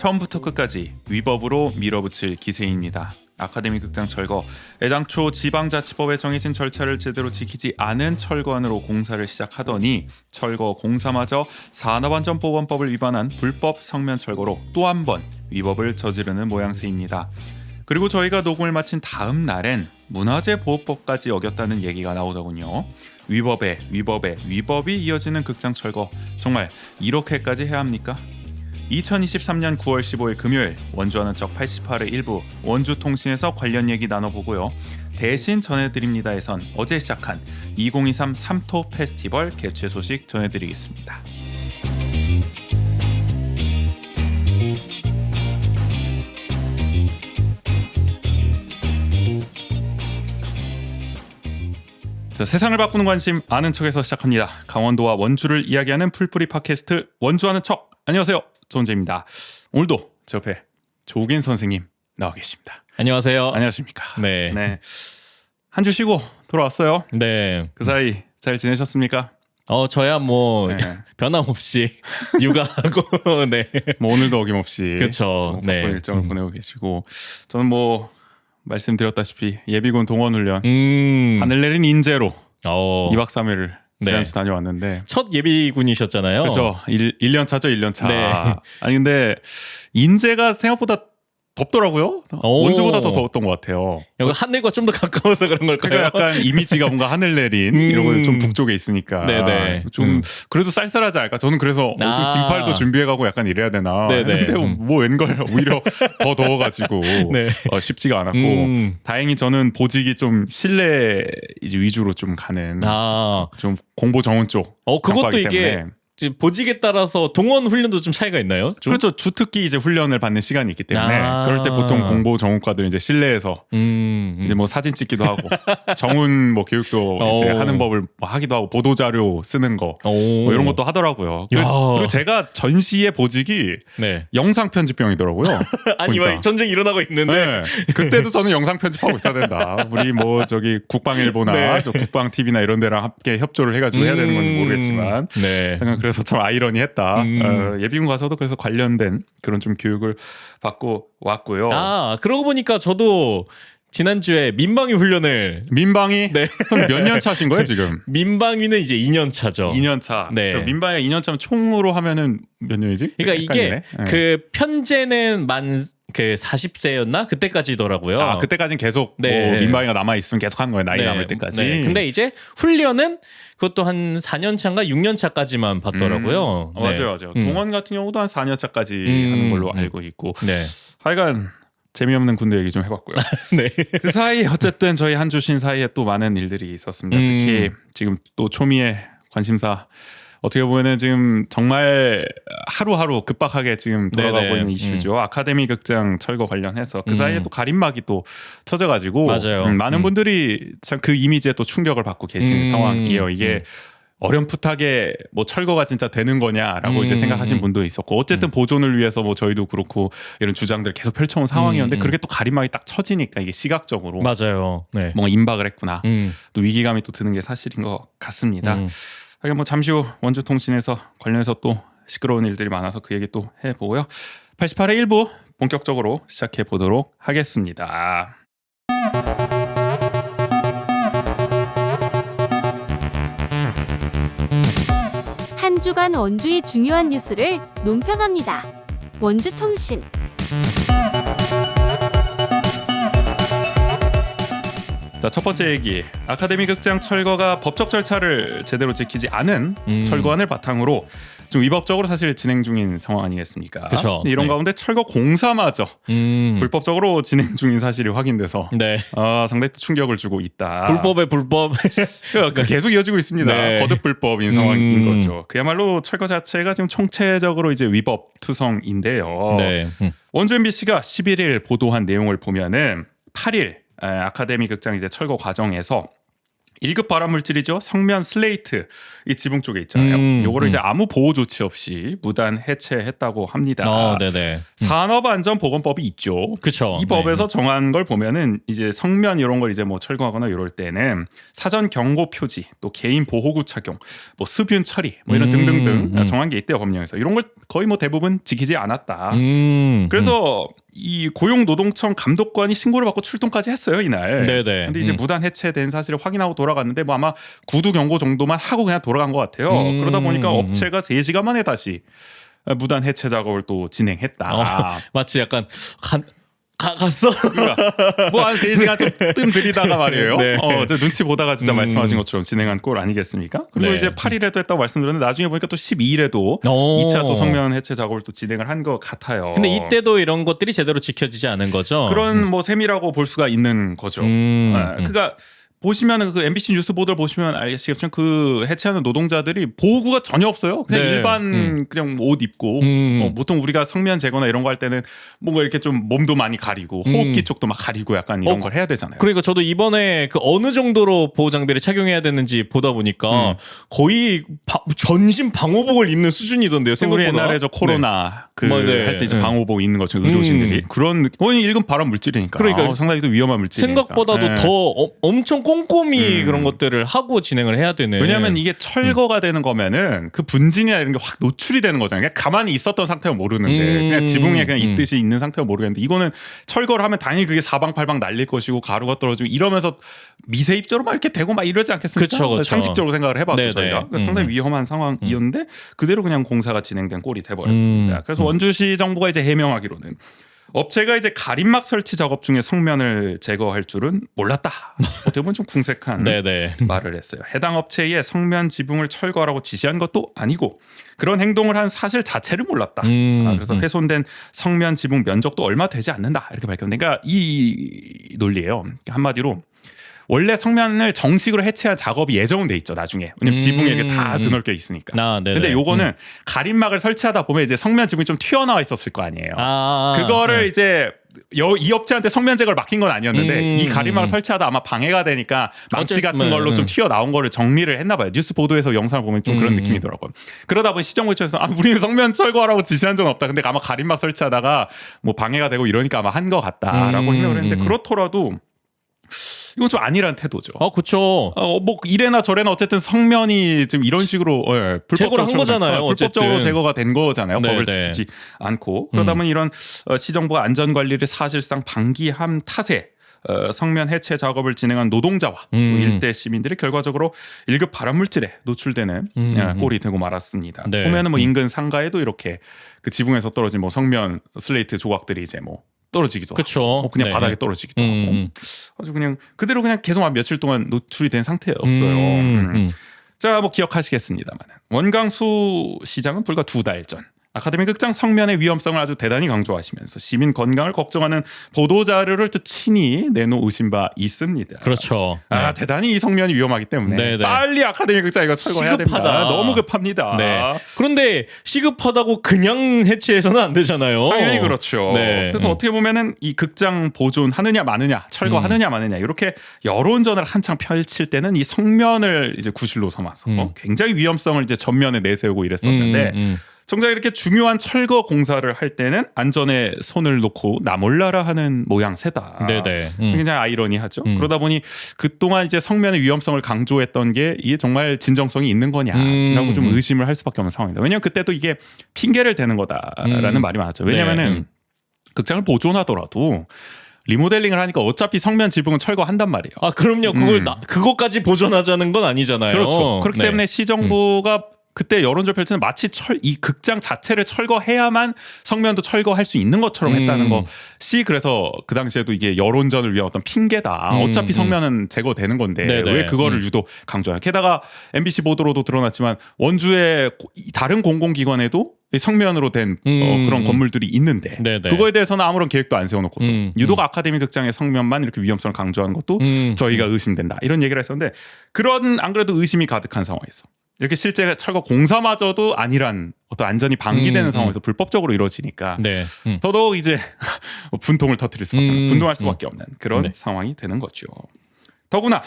처음부터 끝까지 위법으로 밀어붙일 기세입니다. 아카데미 극장 철거, 애당초 지방자치법에 정해진 절차를 제대로 지키지 않은 철거안으로 공사를 시작하더니 철거 공사마저 산업안전보건법을 위반한 불법 성면 철거로 또 한 번 위법을 저지르는 모양새입니다. 그리고 저희가 녹음을 마친 다음 날엔 문화재 보호법까지 어겼다는 얘기가 나오더군요. 위법이 이어지는 극장 철거, 정말 이렇게까지 해야 합니까? 2023년 9월 15일 금요일 원주하는 척 88회 일부 원주통신에서 관련 얘기 나눠보고요. 대신 전해드립니다에선 어제 시작한 2023 삼토 페스티벌 개최 소식 전해드리겠습니다. 자, 세상을 바꾸는 관심 아는 척에서 시작합니다. 강원도와 원주를 이야기하는 풀뿌리 팟캐스트 원주하는 척. 안녕하세요, 조은재입니다. 오늘도 제 옆에 조우긴 선생님 나와 계십니다. 안녕하세요. 안녕하십니까. 네. 한 주 쉬고 돌아왔어요. 네. 그 사이 잘 지내셨습니까? 저야 뭐 네. 변함없이 육아하고 네. 뭐 오늘도 어김없이 그렇죠. 바쁜 네. 일정을 보내고 계시고, 저는 뭐 말씀드렸다시피 예비군 동원훈련 하늘 내린 인재로 2박 3일을 지난주 다녀왔는데 첫 예비군이셨잖아요. 그렇죠. 1년 차죠. 1년 차. 네. 아니 근데 인재가 생각보다 덥더라고요. 원주보다 더 더웠던 것 같아요. 여기 하늘과 좀 더 가까워서 그런 걸까요? 그러니까 약간 이미지가 뭔가 하늘 내린 이러고 좀 북쪽에 있으니까 네네. 좀 그래도 쌀쌀하지 않을까. 저는 그래서 좀 긴팔도 준비해가고 약간 이래야 되나. 네네. 근데 뭐 웬걸 오히려 더 더워가지고 네. 쉽지가 않았고 다행히 저는 보직이 좀 실내 이제 위주로 좀 가는 좀 공보 정원 쪽. 그것도 이게 때문에. 보직에 따라서 동원 훈련도 좀 차이가 있나요? 좀? 그렇죠. 주특기 이제 훈련을 받는 시간이 있기 때문에 그럴 때 보통 공보 정훈과들은 이제 실내에서 이제 뭐 사진 찍기도 하고 정훈 뭐 교육도 이제 하는 법을 뭐 하기도 하고 보도 자료 쓰는 거 뭐 이런 것도 하더라고요. 그리고 제가 전시의 보직이 영상 편집병이더라고요. 아니 왜 전쟁이 일어나고 있는데 그때도 저는 영상 편집하고 있어야 된다. 우리 뭐 저기 국방일보나 저 국방 TV나 이런 데랑 함께 협조를 해가지고 해야 되는 건지 모르겠지만 그래서 참 아이러니했다. 예비군 가서도 그래서 관련된 그런 좀 교육을 받고 왔고요. 그러고 보니까 저도 지난주에 민방위 훈련을 민방위? 그럼 몇 년 차신 거예요 지금? 민방위는 이제 2년 차죠. 2년 차. 네. 저 민방위가 2년 차면 총으로 하면은 몇 년이지? 그러니까 이게 그 편제는 그 40세였나 그때까지더라고요. 그때까지는 계속 뭐 민방위가 남아 있으면 계속 하는 거예요. 나이 남을 때까지. 근데 이제 훈련은 그것도 한 4년 차인가 6년 차까지만 받더라고요. 맞아요. 동원 같은 경우도 한 4년 차까지 하는 걸로 알고 있고. 하여간 재미없는 군대 얘기 좀 해봤고요. 그 사이 어쨌든 저희 한 주 쉰 사이에 또 많은 일들이 있었습니다. 특히 지금 또 초미의 관심사 어떻게 보면은 지금 정말 하루하루 급박하게 지금 돌아가고 있는 이슈죠. 아카데미 극장 철거 관련해서 그 사이에 또 가림막이 또 터져가지고 많은 분들이 참 그 이미지에 또 충격을 받고 계신 상황이에요. 이게 어렴풋하게 뭐 철거가 진짜 되는 거냐라고 이제 생각하시는 분도 있었고, 어쨌든 보존을 위해서 뭐 저희도 그렇고 이런 주장들을 계속 펼쳐온 상황이었는데 그렇게 또 가림막이 딱 쳐지니까 이게 시각적으로 뭔가 임박을 했구나. 또 위기감이 또 드는 게 사실인 것 같습니다. 하여간 뭐 잠시 후 원주통신에서 관련해서 또 시끄러운 일들이 많아서 그 얘기 또 해보고요. 88회 1부 본격적으로 시작해 보도록 하겠습니다. 한 주간 원주의 중요한 뉴스를 논평합니다. 원주통신. 자, 첫 번째 얘기. 아카데미 극장 철거가 법적 절차를 제대로 지키지 않은 철거안을 바탕으로 좀 위법적으로 사실 진행 중인 상황 아니겠습니까? 그렇죠. 이런 가운데 철거 공사마저 불법적으로 진행 중인 사실이 확인돼서 상당히 또 충격을 주고 있다. 불법의 불법. 그러니까 계속 이어지고 있습니다. 거듭 불법인 상황인 거죠. 그야말로 철거 자체가 지금 총체적으로 이제 위법 투성인데요. 원주 MBC가 11일 보도한 내용을 보면은 8일 아카데미 극장 이제 철거 과정에서 1급 발암 물질이죠. 성면 슬레이트 이 지붕 쪽에 있잖아요. 요거를 이제 아무 보호 조치 없이 무단 해체했다고 합니다. 네네. 산업안전보건법이 있죠. 그렇죠. 이 법에서 정한 걸 보면은 이제 성면 이런 걸 이제 뭐 철거하거나 이럴 때는 사전 경고 표지, 또 개인 보호구 착용, 뭐 수분 처리, 뭐 이런 등등등 정한 게 있대요 법령에서. 이런 걸 거의 뭐 대부분 지키지 않았다. 그래서 이 고용노동청 감독관이 신고를 받고 출동까지 했어요 이날. 네네. 근데 이제 무단 해체된 사실을 확인하고 돌아갔는데 뭐 아마 구두 경고 정도만 하고 그냥 돌아간 것 같아요. 그러다 보니까 업체가 3시간 만에 다시 무단 해체 작업을 또 진행했다. 마치 약간 갔어? 뭐 한 3시간 좀 뜸 들이다가 말이에요. 네. 저 눈치 보다가 진짜 말씀하신 것처럼 진행한 꼴 아니겠습니까? 그리고 네. 이제 8일에도 했다고 말씀드렸는데 나중에 보니까 또 12일에도 2차 또 성면 해체 작업을 또 진행을 한 것 같아요. 근데 이때도 이런 것들이 제대로 지켜지지 않은 거죠? 그런 뭐 셈이라고 볼 수가 있는 거죠. 그러니까 보시면은 그 MBC 뉴스 보도를 보시면 알겠지만 그 해체하는 노동자들이 보호구가 전혀 없어요. 그냥 네. 일반 그냥 옷 입고 보통 우리가 성면 제거나 이런 거 할 때는 뭔가 이렇게 좀 몸도 많이 가리고 호흡기 쪽도 막 가리고 약간 이런 걸 해야 되잖아요. 그러니까 저도 이번에 그 어느 정도로 보호 장비를 착용해야 되는지 보다 보니까 거의 전신 방호복을 입는 수준이던데요. 생각보다. 우리 옛날에 저 코로나 그 네. 할 때 이제 방호복 입는 것처럼 의료진들이 그런 느낌. 1급 발암 물질이니까. 그러니까 상당히 또 위험한 물질이니까. 생각보다도 네. 더 엄청 꼼꼼히 그런 것들을 하고 진행을 해야 되네. 왜냐하면 이게 철거가 되는 거면은 그 분진이나 이런 게 확 노출이 되는 거잖아요. 그냥 가만히 있었던 상태면 모르는데 그냥 지붕에 그냥 있듯이 있는 상태면 모르겠는데 이거는 철거를 하면 당연히 그게 사방팔방 날릴 것이고 가루가 떨어지고 이러면서 미세 입자로 막 이렇게 되고 막 이러지 않겠습니까? 그쵸. 상식적으로 생각을 해봐도 네네. 저희가 그러니까 상당히 위험한 상황이었는데 그대로 그냥 공사가 진행된 꼴이 돼버렸습니다. 그래서 원주시 정부가 이제 해명하기로는 업체가 이제 가림막 설치 작업 중에 성면을 제거할 줄은 몰랐다. 어떻게 보면 좀 궁색한 네네. 말을 했어요. 해당 업체에 성면 지붕을 철거하라고 지시한 것도 아니고 그런 행동을 한 사실 자체를 몰랐다. 그래서 훼손된 성면 지붕 면적도 얼마 되지 않는다. 이렇게 밝혔는데 그러니까 이 논리예요. 한마디로 원래 성면을 정식으로 해체한 작업이 예정은 돼 있죠 나중에. 왜냐면 지붕에 이게 다 드넓게 있으니까. 근데 요거는 가림막을 설치하다 보면 이제 성면 지붕이 좀 튀어나와 있었을 거 아니에요. 그거를 이제 이 업체한테 성면 제거를 맡긴 건 아니었는데 이 가림막을 설치하다 아마 방해가 되니까 망치 같은 걸로 좀 튀어나온 거를 정리를 했나 봐요. 뉴스 보도에서 영상을 보면 좀 그런 느낌이더라고요. 그러다 보니 시정부 입장에서 우리는 성면 철거하라고 지시한 적은 없다. 근데 아마 가림막 설치하다가 뭐 방해가 되고 이러니까 아마 한 것 같다라고 해명을 했는데 그렇더라도 이건 좀 아니란 태도죠. 그렇죠. 뭐 이래나 저래나 어쨌든 성면이 지금 이런 식으로 제거를 한 거잖아요. 불법적으로 어쨌든. 제거가 된 거잖아요. 네, 법을 네. 지키지 않고 그러다 보니 이런 시정부가 안전관리를 사실상 방기한 탓에 성면 해체 작업을 진행한 노동자와 또 일대 시민들이 결과적으로 1급 발암물질에 노출되는 꼴이 되고 말았습니다. 네. 보면은 뭐 인근 상가에도 이렇게 그 지붕에서 떨어진 뭐 성면 슬레이트 조각들이 이제 뭐 떨어지기도 그쵸. 하고 그냥 네. 바닥에 떨어지기도 하고 아주 그냥 그대로 그냥 계속 한 며칠 동안 노출이 된 상태였어요. 자, 뭐 기억하시겠습니다만 원광수 시장은 불과 2달 전 아카데미 극장 성면의 위험성을 아주 대단히 강조하시면서 시민 건강을 걱정하는 보도 자료를 또 친히 내놓으신 바 있습니다. 그렇죠. 대단히 이 성면이 위험하기 때문에 네, 네. 빨리 아카데미 극장 이거 철거해야 시급하다. 됩니다. 너무 급합니다. 네. 그런데 시급하다고 그냥 해체해서는 안 되잖아요. 당연히 그렇죠. 네. 그래서 어떻게 보면은 이 극장 보존하느냐 마느냐, 철거하느냐 마느냐 이렇게 여론전을 한창 펼칠 때는 이 성면을 이제 구실로 삼아서 굉장히 위험성을 이제 전면에 내세우고 이랬었는데 정작 이렇게 중요한 철거 공사를 할 때는 안전에 손을 놓고 나 몰라라 하는 모양새다. 네네. 굉장히 아이러니하죠. 그러다 보니 그동안 이제 성면의 위험성을 강조했던 게 이게 정말 진정성이 있는 거냐라고 좀 의심을 할 수밖에 없는 상황입니다. 왜냐하면 그때 또 이게 핑계를 대는 거다라는 말이 많았죠. 왜냐하면은 극장을 보존하더라도 리모델링을 하니까 어차피 성면 지붕은 철거한단 말이에요. 그럼요. 그거까지 보존하자는 건 아니잖아요. 그렇죠. 그렇기 네. 때문에 시정부가 그때 여론조사 펼치는 마치 이 극장 자체를 철거해야만 성면도 철거할 수 있는 것처럼 했다는 것이 그래서 그 당시에도 이게 여론전을 위한 어떤 핑계다. 어차피 성면은 제거되는 건데 네네. 왜 그거를 유독 강조하냐. 게다가 MBC 보도로도 드러났지만 원주의 다른 공공기관에도 성면으로 된 그런 건물들이 있는데 네네. 그거에 대해서는 아무런 계획도 안 세워놓고서 유독 아카데미 극장의 성면만 이렇게 위험성을 강조하는 것도 저희가 의심된다. 이런 얘기를 했었는데 그런 안 그래도 의심이 가득한 상황에서 이렇게 실제 철거 공사마저도 아니란 어떤 안전이 방기되는 상황에서 불법적으로 이루어지니까 네. 더더욱 이제 분통을 터뜨릴 수밖에 없는, 분동할 수밖에 없는 그런 네. 상황이 되는 거죠. 더구나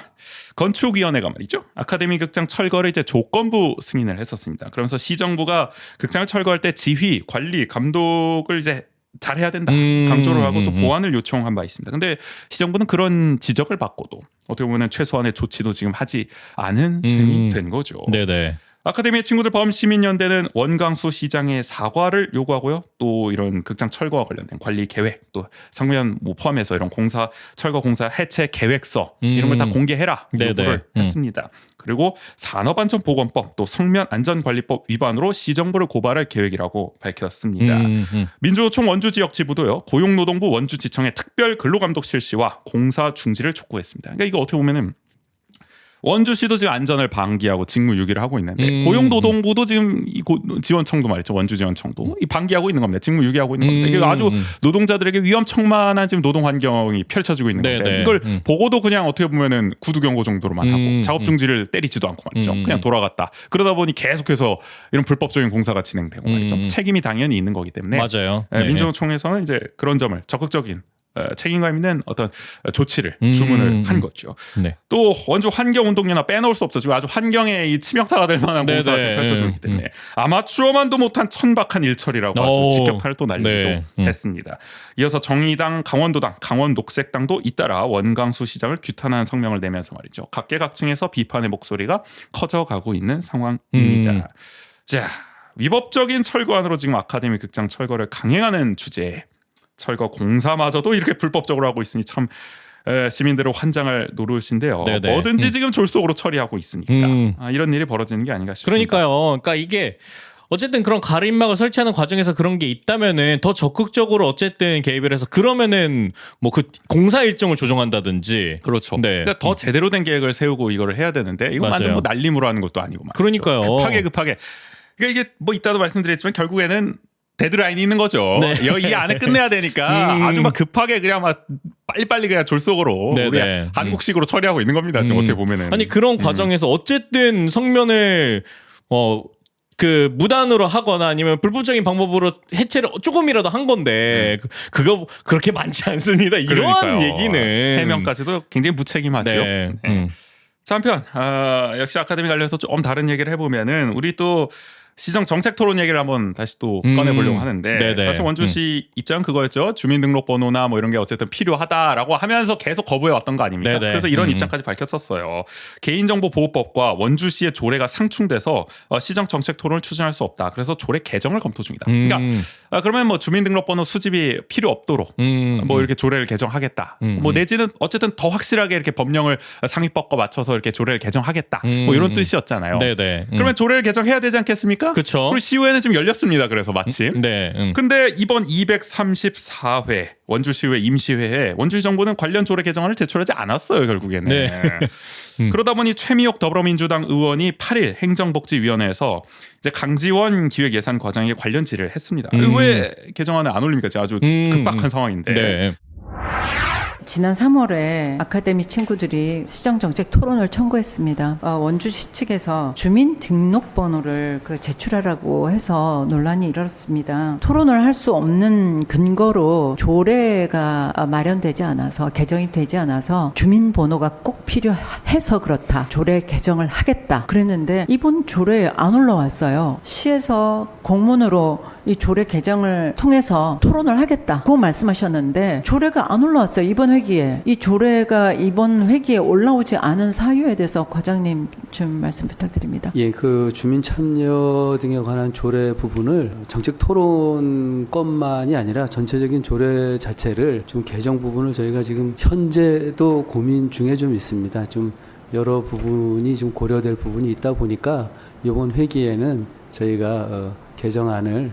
건축위원회가 말이죠. 아카데미 극장 철거를 이제 조건부 승인을 했었습니다. 그러면서 시정부가 극장을 철거할 때 지휘, 관리, 감독을 이제 잘해야 된다 강조를 하고 또 보완을 요청한 바 있습니다. 근데 시정부는 그런 지적을 받고도 어떻게 보면 최소한의 조치도 지금 하지 않은 셈이 된 거죠. 네네. 아카데미의 친구들 범시민연대는 원광수 시장의 사과를 요구하고요. 또 이런 극장 철거와 관련된 관리 계획, 또 성면 포함해서 이런 공사 철거 공사 해체 계획서 이런 걸 다 공개해라 요구를 했습니다. 그리고 산업안전보건법 또 성면안전관리법 위반으로 시정부를 고발할 계획이라고 밝혔습니다. 민주노총 원주지역지부도요. 고용노동부 원주지청의 특별 근로감독 실시와 공사 중지를 촉구했습니다. 그러니까 이거 어떻게 보면은 원주시도 지금 안전을 방기하고 직무유기를 하고 있는데 고용노동부도 지금 이 지원청도 말이죠. 원주지원청도 이 방기하고 있는 겁니다. 직무유기하고 있는 겁니다. 이게 아주 노동자들에게 위험천만한 지금 노동 환경이 펼쳐지고 있는 건데 이걸 보고도 그냥 어떻게 보면은 구두 경고 정도로만 하고 작업 중지를 때리지도 않고 말이죠. 그냥 돌아갔다. 그러다 보니 계속해서 이런 불법적인 공사가 진행되고 말이죠. 책임이 당연히 있는 거기 때문에 맞아요. 민주노총에서는 이제 그런 점을 적극적인 책임감 있는 어떤 조치를 주문을 한 거죠. 네. 또 원주 환경운동연합 빼놓을 수 없죠. 지금 아주 환경에 이 치명타가 될 만한 공사가 좀 펼쳐지고 있기 때문에 아마추어만도 못한 천박한 일처리라고 아주 직격탄을 또 날리기도 했습니다. 이어서 정의당, 강원도당, 강원녹색당도 잇따라 원광수 시장을 규탄하는 성명을 내면서 말이죠. 각계각층에서 비판의 목소리가 커져가고 있는 상황입니다. 자, 위법적인 철거안으로 지금 아카데미 극장 철거를 강행하는 주제에 철거 공사마저도 이렇게 불법적으로 하고 있으니 참 시민들의 환장을 노릇인데요. 네네. 뭐든지 지금 졸속으로 처리하고 있으니까 이런 일이 벌어지는 게 아닌가 싶습니다. 그러니까요. 그러니까 이게 어쨌든 그런 가림막을 설치하는 과정에서 그런 게 있다면은 더 적극적으로 어쨌든 개입을 해서 그러면은 뭐 그 공사 일정을 조정한다든지 그렇죠. 네. 그러니까 더 제대로 된 계획을 세우고 이거를 해야 되는데 이거 완전 뭐 날림으로 하는 것도 아니고 말이죠. 그러니까요. 급하게. 그러니까 이게 뭐 이따도 말씀드렸지만 결국에는 데드라인이 있는 거죠. 네. 이 안에 끝내야 되니까 아주 막 급하게 그냥 막 빨리빨리 그냥 졸속으로 우리 한국식으로 처리하고 있는 겁니다. 지금 어떻게 보면은. 아니 그런 과정에서 어쨌든 성면을 그 무단으로 하거나 아니면 불법적인 방법으로 해체를 조금이라도 한 건데 그거 그렇게 많지 않습니다. 이러한 그러니까요. 얘기는 해명까지도 굉장히 무책임하죠. 네. 자, 한편 역시 아카데미 관련해서 좀 다른 얘기를 해보면은 우리 또 시정 정책 토론 얘기를 한번 다시 또 꺼내보려고 하는데 네네. 사실 원주시 입장은 그거였죠. 주민등록번호나 뭐 이런 게 어쨌든 필요하다라고 하면서 계속 거부해 왔던 거 아닙니까? 네네. 그래서 이런 입장까지 밝혔었어요. 개인정보보호법과 원주시의 조례가 상충돼서 시정 정책 토론을 추진할 수 없다. 그래서 조례 개정을 검토 중이다. 그러니까 그러면 뭐 주민등록번호 수집이 필요 없도록 뭐 이렇게 조례를 개정하겠다. 뭐 내지는 어쨌든 더 확실하게 이렇게 법령을 상위법과 맞춰서 이렇게 조례를 개정하겠다. 뭐 이런 뜻이었잖아요. 네네. 그러면 조례를 개정해야 되지 않겠습니까? 그렇죠. 그리고 시의회는 지금 열렸습니다. 그래서 마침. 네. 근데 이번 234회 원주시의회 임시회에 원주시 정부는 관련 조례 개정안을 제출하지 않았어요. 결국에는. 네. 그러다 보니 최미옥 더불어민주당 의원이 8일 행정복지위원회에서 이제 강지원 기획예산과장에게 관련 질의를 했습니다. 왜 개정안을 안 올립니까? 아주 급박한 상황인데. 네. 지난 3월에 아카데미 친구들이 시정정책 토론을 청구했습니다. 원주시 측에서 주민등록번호를 제출하라고 해서 논란이 일어났습니다. 토론을 할 수 없는 근거로 조례가 마련되지 않아서 개정이 되지 않아서 주민번호가 꼭 필요해서 그렇다. 조례 개정을 하겠다. 그랬는데 이번 조례에 안 올라왔어요. 시에서 공문으로 이 조례 개정을 통해서 토론을 하겠다. 그거 말씀하셨는데 조례가 안 올라왔어요. 이번 회기에. 이 조례가 이번 회기에 올라오지 않은 사유에 대해서 과장님 좀 말씀 부탁드립니다. 예, 그 주민 참여 등에 관한 조례 부분을 정책 토론권만이 아니라 전체적인 조례 자체를 좀 개정 부분을 저희가 지금 현재도 고민 중에 좀 있습니다. 좀 여러 부분이 좀 고려될 부분이 있다 보니까 이번 회기에는 저희가 개정안을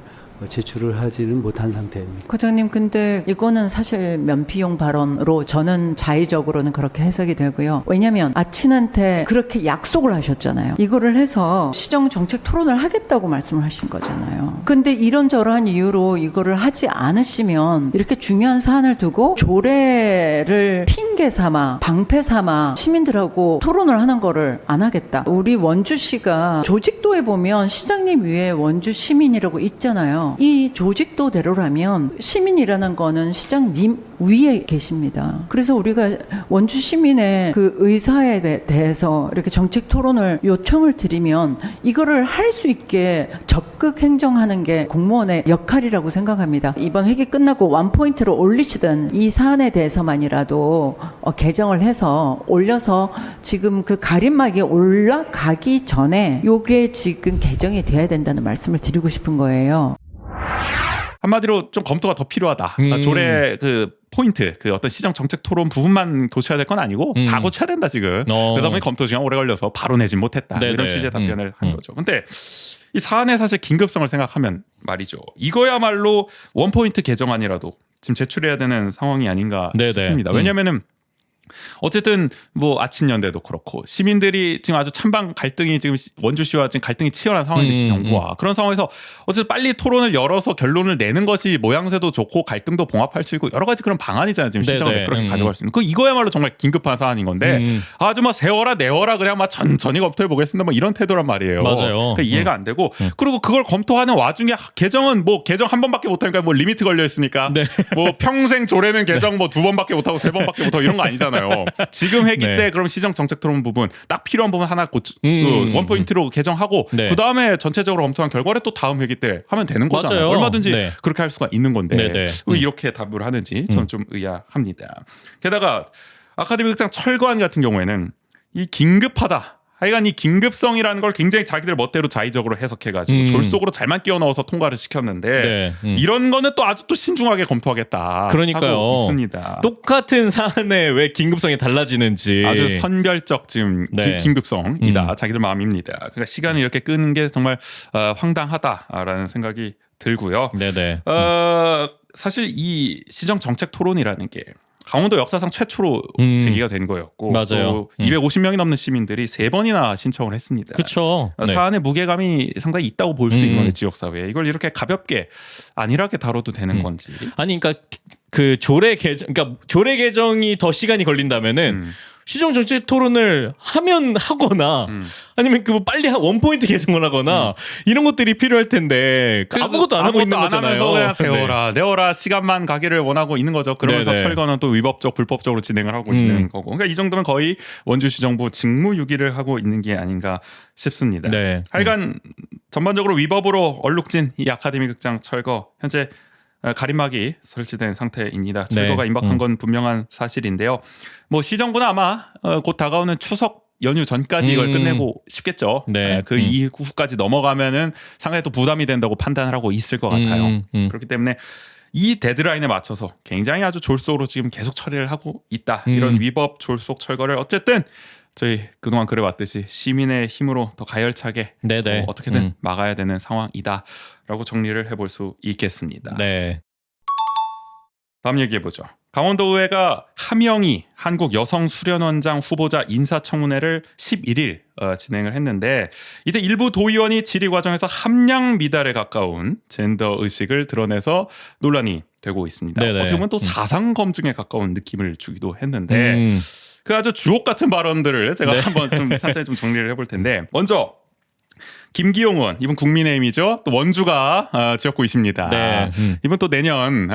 제출을 하지는 못한 상태입니다. 과장님, 근데 이거는 사실 면피용 발언으로 저는 자의적으로는 그렇게 해석이 되고요. 왜냐하면 아친한테 그렇게 약속을 하셨잖아요. 이거를 해서 시정정책 토론을 하겠다고 말씀을 하신 거잖아요. 근데 이런저러한 이유로 이거를 하지 않으시면 이렇게 중요한 사안을 두고 조례를 핑계 삼아 방패 삼아 시민들하고 토론을 하는 거를 안 하겠다. 우리 원주시가 조직도에 보면 시장님 위에 원주 시민이라고 있잖아요. 있는데요. 이 조직도대로라면 시민이라는 거는 시장님 위에 계십니다. 그래서 우리가 원주 시민의 그 의사에 대해서 이렇게 정책 토론을 요청을 드리면 이거를 할 수 있게 적극 행정하는 게 공무원의 역할이라고 생각합니다. 이번 회기 끝나고 원포인트로 올리시던 이 사안에 대해서만이라도 개정을 해서 올려서 지금 그 가림막이 올라가기 전에 요게 지금 개정이 돼야 된다는 말씀을 드리고 싶은 거예요. 한마디로 좀 검토가 더 필요하다. 조례 그 포인트, 그 어떤 시정 정책 토론 부분만 고쳐야 될 건 아니고 다 고쳐야 된다 지금. 그러다 보니 검토 시간 오래 걸려서 바로 내진 못했다. 네네. 이런 취지의 답변을 한 거죠. 근데 이 사안의 사실 긴급성을 생각하면 말이죠. 이거야말로 원포인트 개정안이라도 지금 제출해야 되는 상황이 아닌가 네네. 싶습니다. 왜냐면은 어쨌든 뭐 아친연대도 그렇고 시민들이 지금 아주 찬반 갈등이 지금 원주시와 지금 갈등이 치열한 상황인데 정부와 그런 상황에서 어쨌든 빨리 토론을 열어서 결론을 내는 것이 모양새도 좋고 갈등도 봉합할 수 있고 여러 가지 그런 방안이잖아요. 지금 시정을 그렇게 가져갈 수 있는. 그 이거야말로 정말 긴급한 사안인 건데 아주 막 세워라 내워라 그냥 막 천천히 검토해 보겠습니다. 뭐 이런 태도란 말이에요. 맞아요. 그러니까 이해가 안 되고 그리고 그걸 검토하는 와중에 개정은 뭐 개정 한 번밖에 못 하니까 뭐 리미트 걸려 있습니까? 네. 뭐 평생 조례는 개정 뭐 2번밖에 못 하고 3번밖에 못 하고 이런 거 아니잖아요. 지금 회기 네. 때 그럼 시정 정책 토론 부분 딱 필요한 부분 하나 원포인트로 개정하고 네. 그 다음에 전체적으로 검토한 결과를 또 다음 회기 때 하면 되는 거잖아요. 맞아요. 얼마든지 네. 그렇게 할 수가 있는 건데 네네. 왜 이렇게 답을 하는지 저는 좀 의아합니다. 게다가 아카데미 극장 철거안 같은 경우에는 이 긴급하다. 하여간 이 긴급성이라는 걸 굉장히 자기들 멋대로 자의적으로 해석해가지고 졸속으로 잘만 끼워 넣어서 통과를 시켰는데 네. 이런 거는 또 아주 또 신중하게 검토하겠다. 그러니까요. 하고 있습니다. 똑같은 사안에 왜 긴급성이 달라지는지 아주 선별적 지금 네. 긴급성이다. 자기들 마음입니다. 그러니까 시간을 이렇게 끄는 게 정말 황당하다라는 생각이 들고요. 네네. 사실 이 시정 정책 토론이라는 게 강원도 역사상 최초로 제기가 된 거였고 맞아요. 250명이 넘는 시민들이 3번이나 신청을 했습니다. 그렇죠. 사안의 무게감이 상당히 있다고 볼 수 있는 건데 지역사회에 이걸 이렇게 가볍게 안일하게 다뤄도 되는 건지. 아니 그러니까 그 조례 개정이 더 시간이 걸린다면은 시정 정책 토론을 하면 하거나 아니면 그 빨리 원포인트 개정을 하거나 이런 것들이 필요할 텐데 아무것도 안 하고 있는 거잖아요. 그냥 세워라 내워라 시간만 가기를 원하고 있는 거죠. 그러면서 네네. 철거는 또 위법적 불법적으로 진행을 하고 있는 거고. 그러니까 이 정도면 거의 원주시 정부 직무유기를 하고 있는 게 아닌가 싶습니다. 네. 하여간 전반적으로 위법으로 얼룩진 이 아카데미 극장 철거 현재 가림막이 설치된 상태입니다. 철거가 네. 임박한 건 분명한 사실인데요. 뭐 시정부는 아마 곧 다가오는 추석 연휴 전까지 이걸 끝내고 싶겠죠. 네. 그 이후까지 넘어가면은 상당히 또 부담이 된다고 판단을 하고 있을 것 같아요. 그렇기 때문에 이 데드라인에 맞춰서 굉장히 아주 졸속으로 지금 계속 처리를 하고 있다. 이런 위법 졸속 철거를 어쨌든 저희 그동안 그래왔듯이 시민의 힘으로 더 가열차게 네네. 어떻게든 막아야 되는 상황이다라고 정리를 해볼 수 있겠습니다. 네. 다음 얘기해보죠. 강원도의회가 하명희 한국여성수련원장 후보자 인사청문회를 11일 진행을 했는데 이때 일부 도의원이 질의 과정에서 함량 미달에 가까운 젠더 의식을 드러내서 논란이 되고 있습니다. 네네. 어떻게 보면 또 사상 검증에 가까운 느낌을 주기도 했는데 그 아주 주옥 같은 발언들을 제가 한번 좀 천천히 좀 정리를 해볼 텐데 먼저 김기용 의원 이분 국민의힘이죠. 또 원주가 지역구이십니다. 네. 이분 또 내년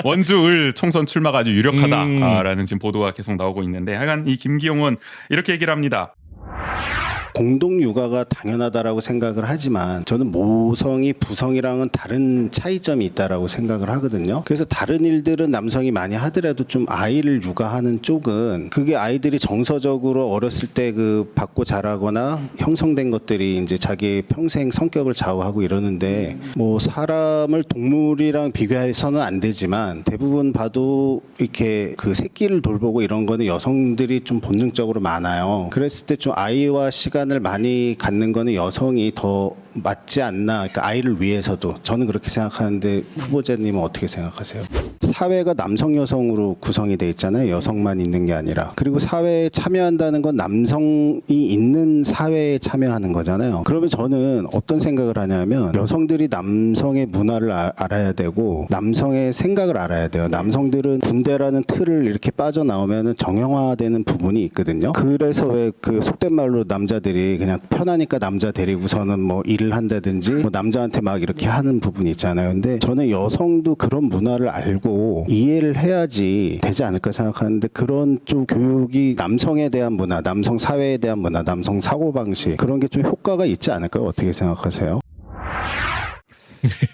원주을 총선 출마가 아주 유력하다라는 지금 보도가 계속 나오고 있는데 하여간 이 김기용 의원 이렇게 얘기를 합니다. 공동 육아가 당연하다라고 생각을 하지만 저는 모성이 부성이랑은 다른 차이점이 있다라고 생각을 하거든요. 그래서 다른 일들은 남성이 많이 하더라도 좀 아이를 육아하는 쪽은 그게 아이들이 정서적으로 어렸을 때 그 받고 자라거나 형성된 것들이 이제 자기 평생 성격을 좌우하고 이러는데 뭐 사람을 동물이랑 비교해서는 안 되지만 대부분 봐도 이렇게 그 새끼를 돌보고 이런 거는 여성들이 좀 본능적으로 많아요. 그랬을 때 좀 아이와 시간을 많이 갖는 거는 여성이 더 맞지 않나. 그러니까 아이를 위해서도 저는 그렇게 생각하는데 후보자님은 어떻게 생각하세요? 사회가 남성 여성으로 구성이 돼 있잖아요. 여성만 있는 게 아니라. 그리고 사회에 참여한다는 건 남성이 있는 사회에 참여하는 거잖아요. 그러면 저는 어떤 생각을 하냐면 여성들이 남성의 문화를 알아야 되고 남성의 생각을 알아야 돼요. 남성들은 군대라는 틀을 이렇게 빠져나오면 정형화되는 부분이 있거든요. 그래서 왜 그 속된 말로 남자들이 그냥 편하니까 남자 데리고서는 뭐 일을 한다든지 뭐 남자한테 막 이렇게 하는 부분이 있잖아요. 근데 저는 여성도 그런 문화를 알고 이해를 해야지 되지 않을까 생각하는데 그런 좀 교육이 남성에 대한 문화, 남성 사회에 대한 문화, 남성 사고방식 그런 게 좀 효과가 있지 않을까요? 어떻게 생각하세요?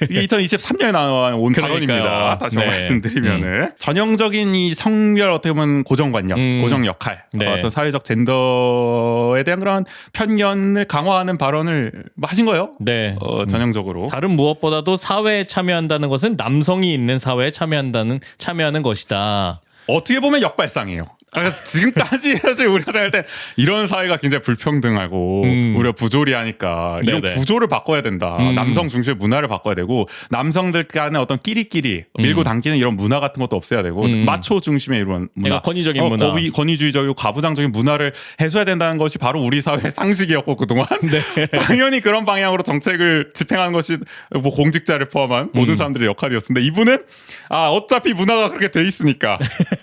이게 2023년에 나온 그러니까요. 발언입니다. 다시 네. 말씀드리면은 전형적인 이 성별 어떻게 보면 고정관념, 고정 역할, 네. 어떤 사회적 젠더에 대한 그런 편견을 강화하는 발언을 하신 거예요. 네. 전형적으로. 다른 무엇보다도 사회에 참여한다는 것은 남성이 있는 사회에 참여하는 것이다. 어떻게 보면 역발상이에요. 그래서 지금까지 사실 우리가 생각할 때 이런 사회가 굉장히 불평등하고 우리가 부조리하니까 이런 네네. 구조를 바꿔야 된다. 남성 중심의 문화를 바꿔야 되고 남성들 간의 어떤 끼리끼리 밀고 당기는 이런 문화 같은 것도 없애야 되고 마초 중심의 이런 문화, 그러니까 권위적인 문화. 권위주의적이고 가부장적인 문화를 해소해야 된다는 것이 바로 우리 사회의 상식이었고 그동안 당연히 그런 방향으로 정책을 집행하는 것이 뭐 공직자를 포함한 모든 사람들의 역할이었는데 이분은 어차피 문화가 그렇게 돼 있으니까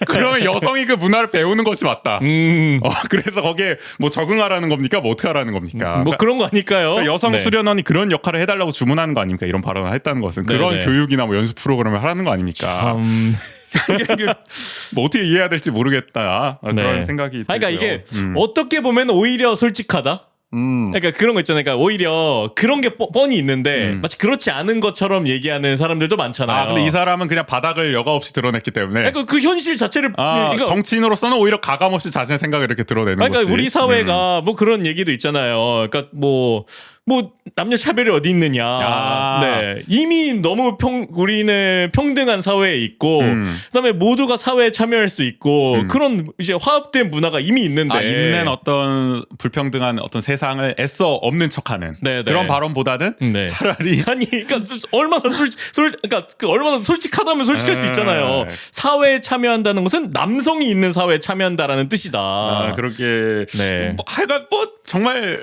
그러면 여성이 그 문화를 배우는 것이 맞다. 그래서 거기에 뭐 적응하라는 겁니까? 뭐 어떻게 하라는 겁니까? 뭐 그런 거 아닐까요? 그러니까 여성 네. 수련원이 그런 역할을 해달라고 주문하는 거 아닙니까? 이런 발언을 했다는 것은 그런 네네. 교육이나 뭐 연수 프로그램을 하라는 거 아닙니까? 뭐 어떻게 이해해야 될지 모르겠다. 그런 네. 생각이 들고요. 그러니까 이게 어떻게 보면 오히려 솔직하다. 그러니까 그런 거 있잖아요. 그러니까 오히려 그런 게 뻔히 있는데 마치 그렇지 않은 것처럼 얘기하는 사람들도 많잖아요. 근데 이 사람은 그냥 바닥을 여과 없이 드러냈기 때문에 그러니까 그 현실 자체를 그러니까 정치인으로서는 오히려 가감 없이 자신의 생각을 이렇게 드러내는 그러니까 것이. 우리 사회가 뭐 그런 얘기도 있잖아요. 그러니까 뭐 남녀 차별이 어디 있느냐. 네. 이미 너무 우리는 평등한 사회에 있고 그다음에 모두가 사회에 참여할 수 있고 그런 이제 화합된 문화가 이미 있는데 있는 어떤 불평등한 어떤 세상을 애써 없는 척하는 네, 네. 그런 발언보다는 네. 차라리 아니 그러니까 얼마나 그러니까 얼마나 솔직하다면 솔직할 수 있잖아요. 네. 사회에 참여한다는 것은 남성이 있는 사회에 참여한다라는 뜻이다. 그렇게 네. 하여간 뭐 정말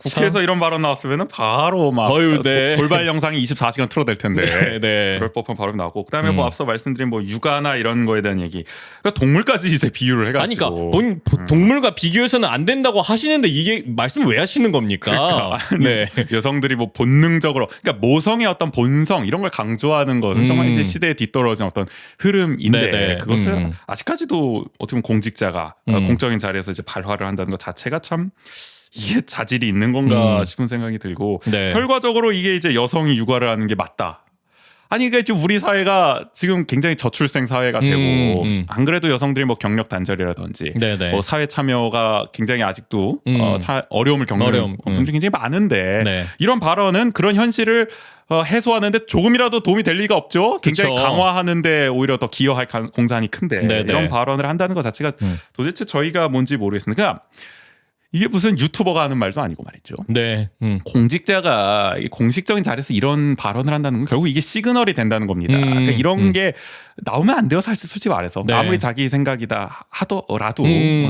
국회에서 이런 발언 나왔으면은 바로 막 어휴, 네. 돌발 영상이 24시간 틀어댈 텐데 네. 그럴 법한 발언 나오고 그다음에 뭐 앞서 말씀드린 뭐 육아나 이런 거에 대한 얘기 그러니까 동물까지 이제 비유를 해가지고 아니 그러니까 동물과 비교해서는 안 된다고 하시는데 이게 말씀 왜 하시는 겁니까? 그러니까 네. 여성들이 뭐 본능적으로 그러니까 모성의 어떤 본성 이런 걸 강조하는 것은 정말 이제 시대에 뒤떨어진 어떤 흐름인데 네네. 그것을 아직까지도 어떻게 보면 공직자가 공적인 자리에서 이제 발화를 한다는 것 자체가 참 이게 자질이 있는 건가 싶은 생각이 들고 네. 결과적으로 이게 이제 여성이 육아를 하는 게 맞다. 아니 그러니까 지금 우리 사회가 지금 굉장히 저출생 사회가 되고 안 그래도 여성들이 뭐 경력 단절이라든지 네네. 뭐 사회 참여가 굉장히 아직도 어려움을 겪는 분들이 굉장히 많은데 네. 이런 발언은 그런 현실을 해소하는데 조금이라도 도움이 될 리가 없죠. 굉장히 그쵸. 강화하는데 오히려 더 기여할 공산이 큰데 네네. 이런 발언을 한다는 것 자체가 도대체 저희가 뭔지 모르겠습니다. 그러니까 이게 무슨 유튜버가 하는 말도 아니고 말이죠. 네. 공직자가 공식적인 자리에서 이런 발언을 한다는 건 결국 이게 시그널이 된다는 겁니다. 그러니까 이런 게 나오면 안 돼요. 사실 솔직히 말해서 네. 아무리 자기 생각이다 하더라도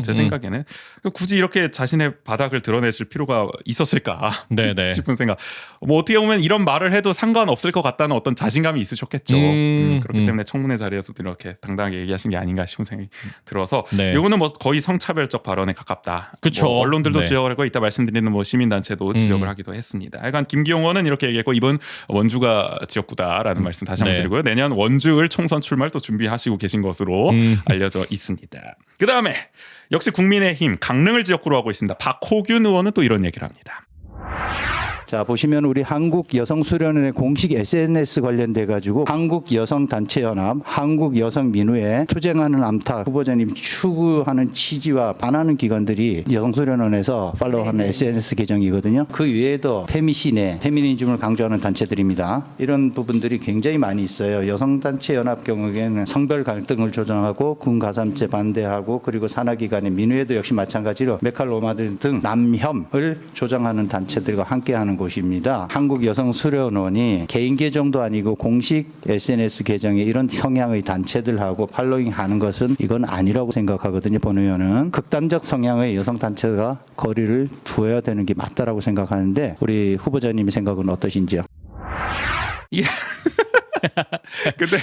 제 생각에는 굳이 이렇게 자신의 바닥을 드러내실 필요가 있었을까 네네. 싶은 생각. 뭐 어떻게 보면 이런 말을 해도 상관없을 것 같다는 어떤 자신감이 있으셨겠죠. 그렇기 때문에 청문회 자리에서도 이렇게 당당하게 얘기하신 게 아닌가 싶은 생각이 들어서 네. 이거는 뭐 거의 성차별적 발언에 가깝다. 그쵸. 뭐 언론들도 네. 지적을 하고 이따 말씀드리는 뭐 시민단체도 지적을 하기도 했습니다. 약간 김기용 의원은 이렇게 얘기했고 이번 원주가 지역구다라는 말씀 다시 한번 네. 드리고요. 내년 원주을 총선 출마를 또 준비하시고 계신 것으로 알려져 있습니다. 그 다음에 역시 국민의힘 강릉을 지역구로 하고 있습니다. 박호균 의원은 또 이런 얘기를 합니다. 자, 보시면 우리 한국여성수련회 공식 SNS 관련돼 가지고 한국여성단체연합, 한국여성민우회 투쟁하는 암탉 후보자님이 추구하는 취지와 반하는 기관들이 여성수련원에서 팔로우하는 SNS 계정이거든요. 그 외에도 페미시네, 페미니즘을 강조하는 단체들입니다. 이런 부분들이 굉장히 많이 있어요. 여성단체연합 경우에는 성별 갈등을 조장하고 군가삼제 반대하고 그리고 산하기관의 민우회도 역시 마찬가지로 메칼로마들 등 남혐을 조장하는 단체들과 함께하는 하는 곳입니다. 한국여성수련원이 개인 계정도 아니고 공식 SNS 계정에 이런 성향의 단체들하고 팔로잉하는 것은 이건 아니라고 생각하거든요. 본 의원은 극단적 성향의 여성 단체가 거리를 두어야 되는 게 맞다라고 생각하는데 우리 후보자님의 생각은 어떠신지요? 근데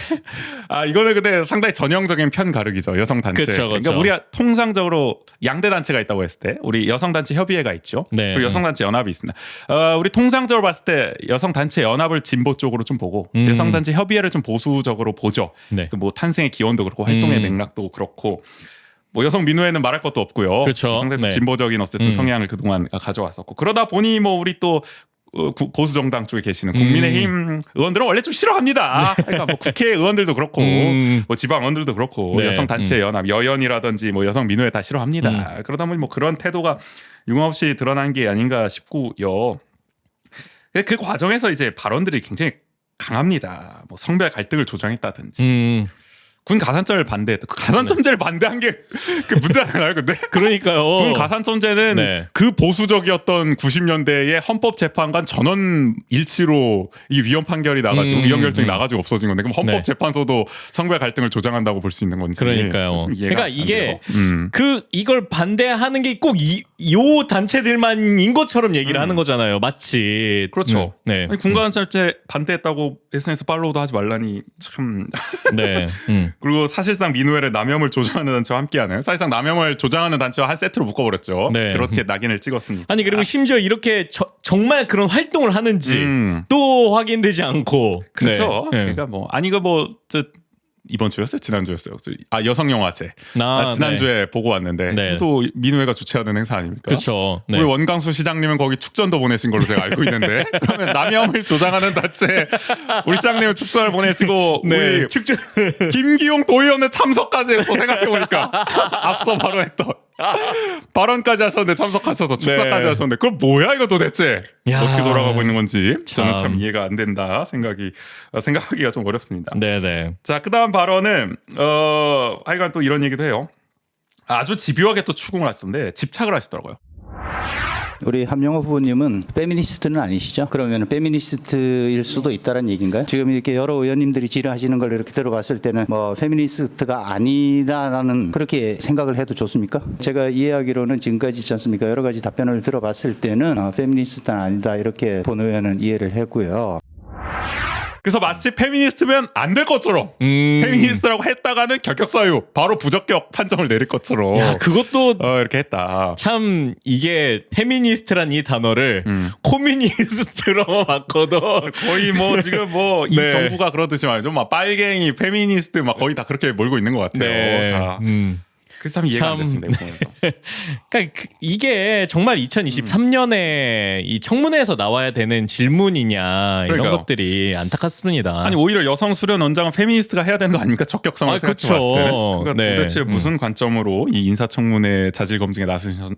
이거는 근데 상당히 전형적인 편 가르기죠. 여성 단체. 그쵸. 그러니까 우리가 통상적으로 양대 단체가 있다고 했을 때 우리 여성 단체 협의회가 있죠. 네. 그리고 여성 단체 연합이 있습니다. 우리 통상적으로 봤을 때 여성 단체 연합을 진보 쪽으로 좀 보고 여성 단체 협의회를 좀 보수적으로 보죠. 네. 그 뭐 탄생의 기원도 그렇고 활동의 맥락도 그렇고 뭐 여성 민우회는 말할 것도 없고요. 그쵸. 상당히 네. 진보적인 어쨌든 성향을 그동안 가져왔었고 그러다 보니 뭐 우리 또 보수 정당 쪽에 계시는 국민의힘 의원들은 원래 좀 싫어합니다. 그러니까 뭐 국회 의원들도 그렇고 뭐 지방 의원들도 그렇고 네. 여성 단체 연합, 여연이라든지 뭐 여성 민우회 다 싫어합니다. 그러다 보니 뭐 그런 태도가 융합없이 드러난 게 아닌가 싶고요. 그 과정에서 이제 발언들이 굉장히 강합니다. 뭐 성별 갈등을 조장했다든지. 군 가산점을 반대했다. 가산점제를 반대한 게 그 문제잖아요. 근데 그러니까요. 군 가산점제는 네. 그 보수적이었던 90년대의 헌법재판관 전원 일치로 이 위헌 판결이 나가지고 위헌 결정이 나가지고 없어진 건데 그럼 헌법재판소도 성별 갈등을 조장한다고 볼 수 있는 건지. 그러니까요. 좀 이해가 그러니까 안 이게 돼요. 이걸 반대하는 게 꼭 요 단체들만인 것처럼 얘기를 하는 거잖아요. 마치 그렇죠. 네. 아니, 군 가산점제 반대했다고 SNS 팔로우도 하지 말라니 참. 네. 그리고 사실상 민우회를 남혐을 조장하는 단체와 함께하는 사실상 남혐을 조장하는 단체와 한 세트로 묶어버렸죠. 네. 그렇게 낙인을 찍었습니다. 아니 그리고 심지어 이렇게 정말 그런 활동을 하는지 또 확인되지 않고 그렇죠. 네. 그러니까 뭐 아니 저 이번 주였어요? 지난 주였어요? 여성 영화제. 지난주에 보고 왔는데 네. 또 민우회가 주최하는 행사 아닙니까? 그렇죠. 네. 우리 원광수 시장님은 거기 축전도 보내신 걸로 제가 알고 있는데 그러면 남혐을 조장하는 단체 우리 시장님은 축전을 보내시고 네. 우리 축전 김기용 도의원은 참석까지 해서 생각해보니까 앞서 바로 했던 발언까지 하셨는데 참석하셔서 축사까지 네. 하셨는데 그럼 뭐야 이거 도대체 야. 어떻게 돌아가고 있는 건지 저는 참. 참 이해가 안 된다 생각하기가 좀 어렵습니다. 네네. 자, 그다음 발언은 하여간 또 이런 얘기도 해요. 아주 집요하게 또 추궁을 하시던데 집착을 하시더라고요. 우리 함영호 후보님은 페미니스트는 아니시죠? 그러면 페미니스트일 수도 있다는 얘기인가요? 지금 이렇게 여러 의원님들이 질의하시는 걸 이렇게 들어봤을 때는 뭐 페미니스트가 아니라는 그렇게 생각을 해도 좋습니까? 제가 이해하기로는 지금까지 있지 않습니까? 여러 가지 답변을 들어봤을 때는 페미니스트는 아니다 이렇게 본 의원은 이해를 했고요. 그래서 마치 페미니스트면 안 될 것처럼 페미니스트라고 했다가는 결격 사유 바로 부적격 판정을 내릴 것처럼 야 그것도 이렇게 했다. 참 이게 페미니스트란 이 단어를 코미니스트로 바꿔도 거의 뭐 지금 뭐 이 네. 정부가 그러듯이 말이죠. 막 빨갱이 페미니스트 막 거의 다 그렇게 몰고 있는 것 같아요. 네. 다. 그래서 참 이해가 안 됐습니다. 이거 보면서. 그러니까 이게 정말 2023년에 이 청문회에서 나와야 되는 질문이냐 이런 그러니까요. 것들이 안타깝습니다. 아니 오히려 여성 수련 원장은 페미니스트가 해야 되는 거 아닙니까? 적격성을 생각해 봤을 때는. 그러니까 네. 도대체 무슨 관점으로 이 인사청문회 자질 검증에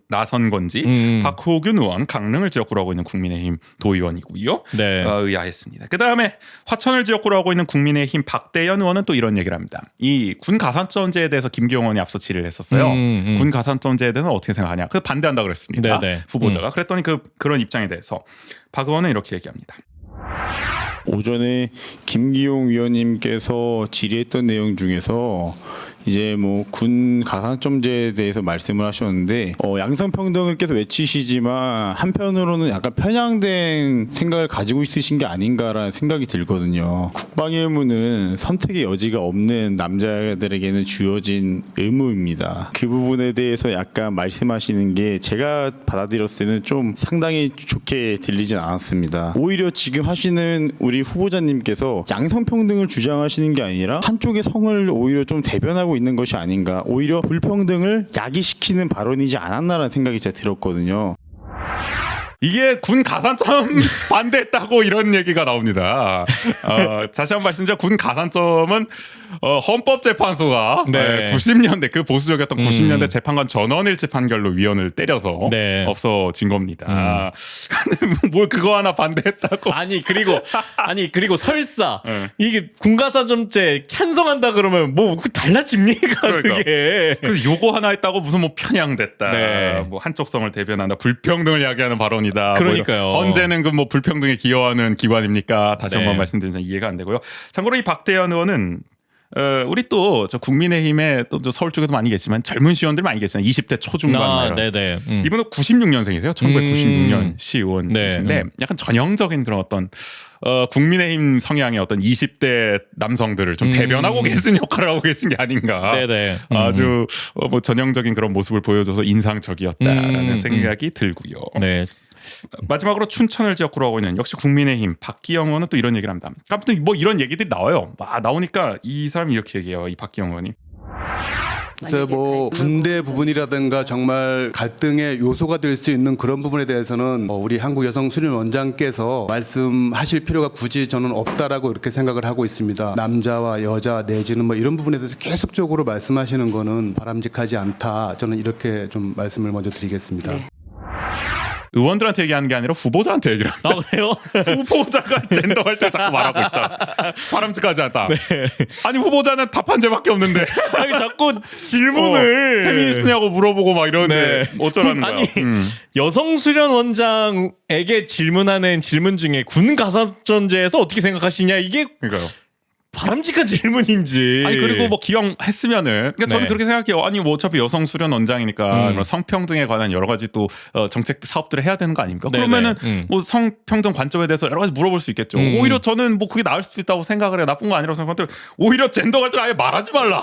나선 건지 박호균 의원 강릉을 지역구로 하고 있는 국민의힘 도의원이고요. 네. 의아했습니다. 그다음에 화천을 지역구로 하고 있는 국민의힘 박대현 의원은 또 이런 얘기를 합니다. 이 군 가산점제에 대해서 김기용 의원이 앞서 질의를 했었어요. 군 가산점제에 대해서 어떻게 생각하냐? 그 반대한다 그랬습니다. 네네. 후보자가. 그랬더니 그런 입장에 대해서 박 의원은 이렇게 얘기합니다. 오전에 김기용 위원님께서 질의했던 내용 중에서 이제 뭐 군 가산점제에 대해서 말씀을 하셨는데 양성평등을 계속 외치시지만 한편으로는 약간 편향된 생각을 가지고 있으신 게 아닌가라는 생각이 들거든요. 국방의 의무는 선택의 여지가 없는 남자들에게는 주어진 의무입니다. 그 부분에 대해서 약간 말씀하시는 게 제가 받아들였을 때는 좀 상당히 좋게 들리진 않았습니다. 오히려 지금 하시는 우리 후보자님께서 양성평등을 주장하시는 게 아니라 한쪽의 성을 오히려 좀 대변하고 있는 것이 아닌가. 오히려 불평등을 야기시키는 발언이지 않았나라는 생각이 제가 들었거든요. 이게 군 가산점 반대했다고 이런 얘기가 나옵니다. 다시 한번 말씀드리면 군 가산점은 헌법재판소가 네. 90년대 그 보수적이었던 90년대 재판관 전원일치 판결로 위원을 때려서 네. 없어진 겁니다. 근데 뭘 그거 하나 반대했다고? 아니 그리고 설사 네. 이게 군가산점제 찬성한다 그러면 뭐 달라집니까 그러니까. 그게? 그래서 요거 하나 했다고 무슨 뭐 편향됐다, 네. 뭐 한쪽성을 대변한다, 불평등을 야기하는 발언이다. 아닙니다. 그러니까요. 뭐 언제는 그 뭐 불평등에 기여하는 기관입니까? 다시 한번 말씀드리면 이해가 안 되고요. 참고로 이 박대현 의원은 우리 또 저 국민의힘에 또 저 서울 쪽에도 많이 계시지만 젊은 시의원들 많이 계시잖아요. 20대 초중반 이런. 네네. 이분은 96년생이세요. 1996년 시의원이신데 네. 약간 전형적인 그런 어떤 국민의힘 성향의 어떤 20대 남성들을 좀 대변하고 계신 역할을 하고 계신 게 아닌가. 네네. 아주 뭐 전형적인 그런 모습을 보여줘서 인상적이었다라는 생각이 들고요. 네. 마지막으로 춘천을 지역구로 하고 있는 역시 국민의힘 박기영 의원은 또 이런 얘기를 합니다. 아무튼 뭐 이런 얘기들이 나와요. 나오니까 이 사람이 이렇게 얘기해요. 이 박기영 의원이. 그래서 뭐 군대 부분이라든가 정말 갈등의 요소가 될 수 있는 그런 부분에 대해서는 우리 한국여성수련원장께서 말씀하실 필요가 굳이 저는 없다라고 이렇게 생각을 하고 있습니다. 남자와 여자 내지는 뭐 이런 부분에 대해서 계속적으로 말씀하시는 거는 바람직하지 않다. 저는 이렇게 좀 말씀을 먼저 드리겠습니다. 네. 의원들한테 얘기하는 게 아니라 후보자한테 얘기를 합니다. 아 그래요? 후보자가 젠더 할 때 자꾸 말하고 있다. 바람직하지 않다. 아니 후보자는 답한 죄밖에 없는데 아니 자꾸 질문을 페미니스트냐고 물어보고 막 이러는데 어쩌라는 거야. 아니 여성 수련 원장에게 질문하는 질문 중에 군 가산점제에서 어떻게 생각하시냐 이게 그러니까요. 바람직한 질문인지. 아니 그리고 뭐 기용했으면은 그러니까 저는 네. 그렇게 생각해요. 아니 뭐 어차피 여성 수련 원장이니까 뭐 성평등에 관한 여러 가지 또 정책 사업들을 해야 되는 거 아닙니까? 네네. 그러면은 뭐 성평등 관점에 대해서 여러 가지 물어볼 수 있겠죠. 오히려 저는 뭐 그게 나을 수도 있다고 생각을 해요. 나쁜 거 아니라고 생각하는데 오히려 젠더 갈등 아예 말하지 말라.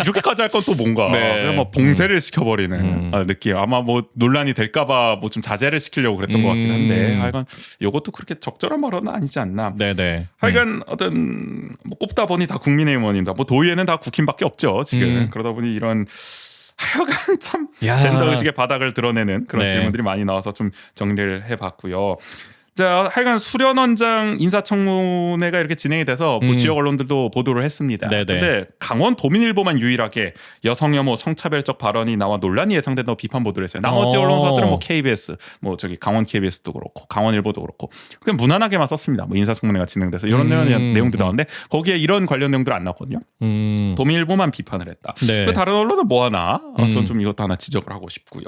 이렇게까지 할 건 또 뭔가 네. 그냥 뭐 봉쇄를 시켜버리는 느낌. 아마 뭐 논란이 될까봐 뭐 좀 자제를 시키려고 그랬던 것 같긴 한데 하여간 이것도 그렇게 적절한 발언은 아니지 않나. 네네. 하여간 어떤 뭐 꼽다 보니 다 국민의힘 의원입니다. 뭐 도의회는 다 국힘밖에 없죠 지금. 그러다 보니 이런 하여간 참 야. 젠더 의식의 바닥을 드러내는 그런 네. 질문들이 많이 나와서 좀 정리를 해봤고요. 자, 하여간 수련원장 인사청문회가 이렇게 진행이 돼서 뭐 지역 언론들도 보도를 했습니다. 네네. 근데 강원 도민일보만 유일하게 여성 혐오 성차별적 발언이 나와 논란이 예상된다고 비판 보도를 했어요. 나머지 언론사들은 뭐 KBS, 뭐 저기 강원 KBS도 그렇고 강원일보도 그렇고 그냥 무난하게만 썼습니다. 뭐 인사청문회가 진행돼서 이런 내용들이 나왔는데 거기에 이런 관련 내용들 안 나왔거든요. 도민일보만 비판을 했다. 네. 그 다른 언론은 뭐 하나? 전 좀 이것도 하나 지적을 하고 싶고요.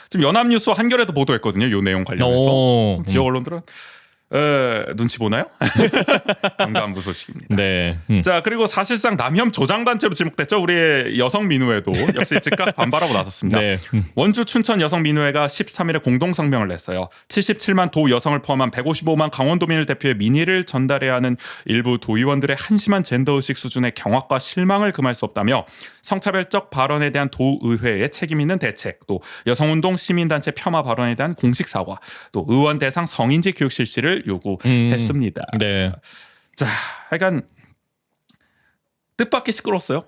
지금 연합뉴스와 한겨레도 보도했거든요. 이 내용 관련해서 지역 언론들은 눈치 보나요? 경감부 소식입니다. 네. 자 그리고 사실상 남혐 조장단체로 지목됐죠. 우리의 여성민우회도 역시 즉각 반발하고 나섰습니다. 네. 원주 춘천 여성민우회가 13일에 공동성명을 냈어요. 77만 도 여성을 포함한 155만 강원도민을 대표해 민의를 전달해야 하는 일부 도의원들의 한심한 젠더의식 수준의 경악과 실망을 금할 수 없다며 성차별적 발언에 대한 도의회의 책임 있는 대책, 또 여성운동 시민단체 폄하 발언에 대한 공식 사과, 또 의원 대상 성인지 교육 실시를 요구했습니다. 네. 자, 하여간 뜻밖의 시끄러웠어요.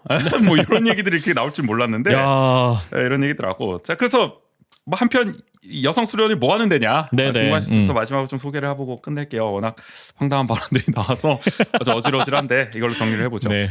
뭐 이런 얘기들이 이렇게 나올 줄 몰랐는데 이런 얘기더라고. 자, 그래서 뭐 한편 여성 수련이 뭐 하는 데냐 네네. 궁금하셔서 마지막으로 좀 소개를 해보고 끝낼게요. 워낙 황당한 발언들이 나와서 아주 어질어질한데 이걸로 정리를 해보죠. 네.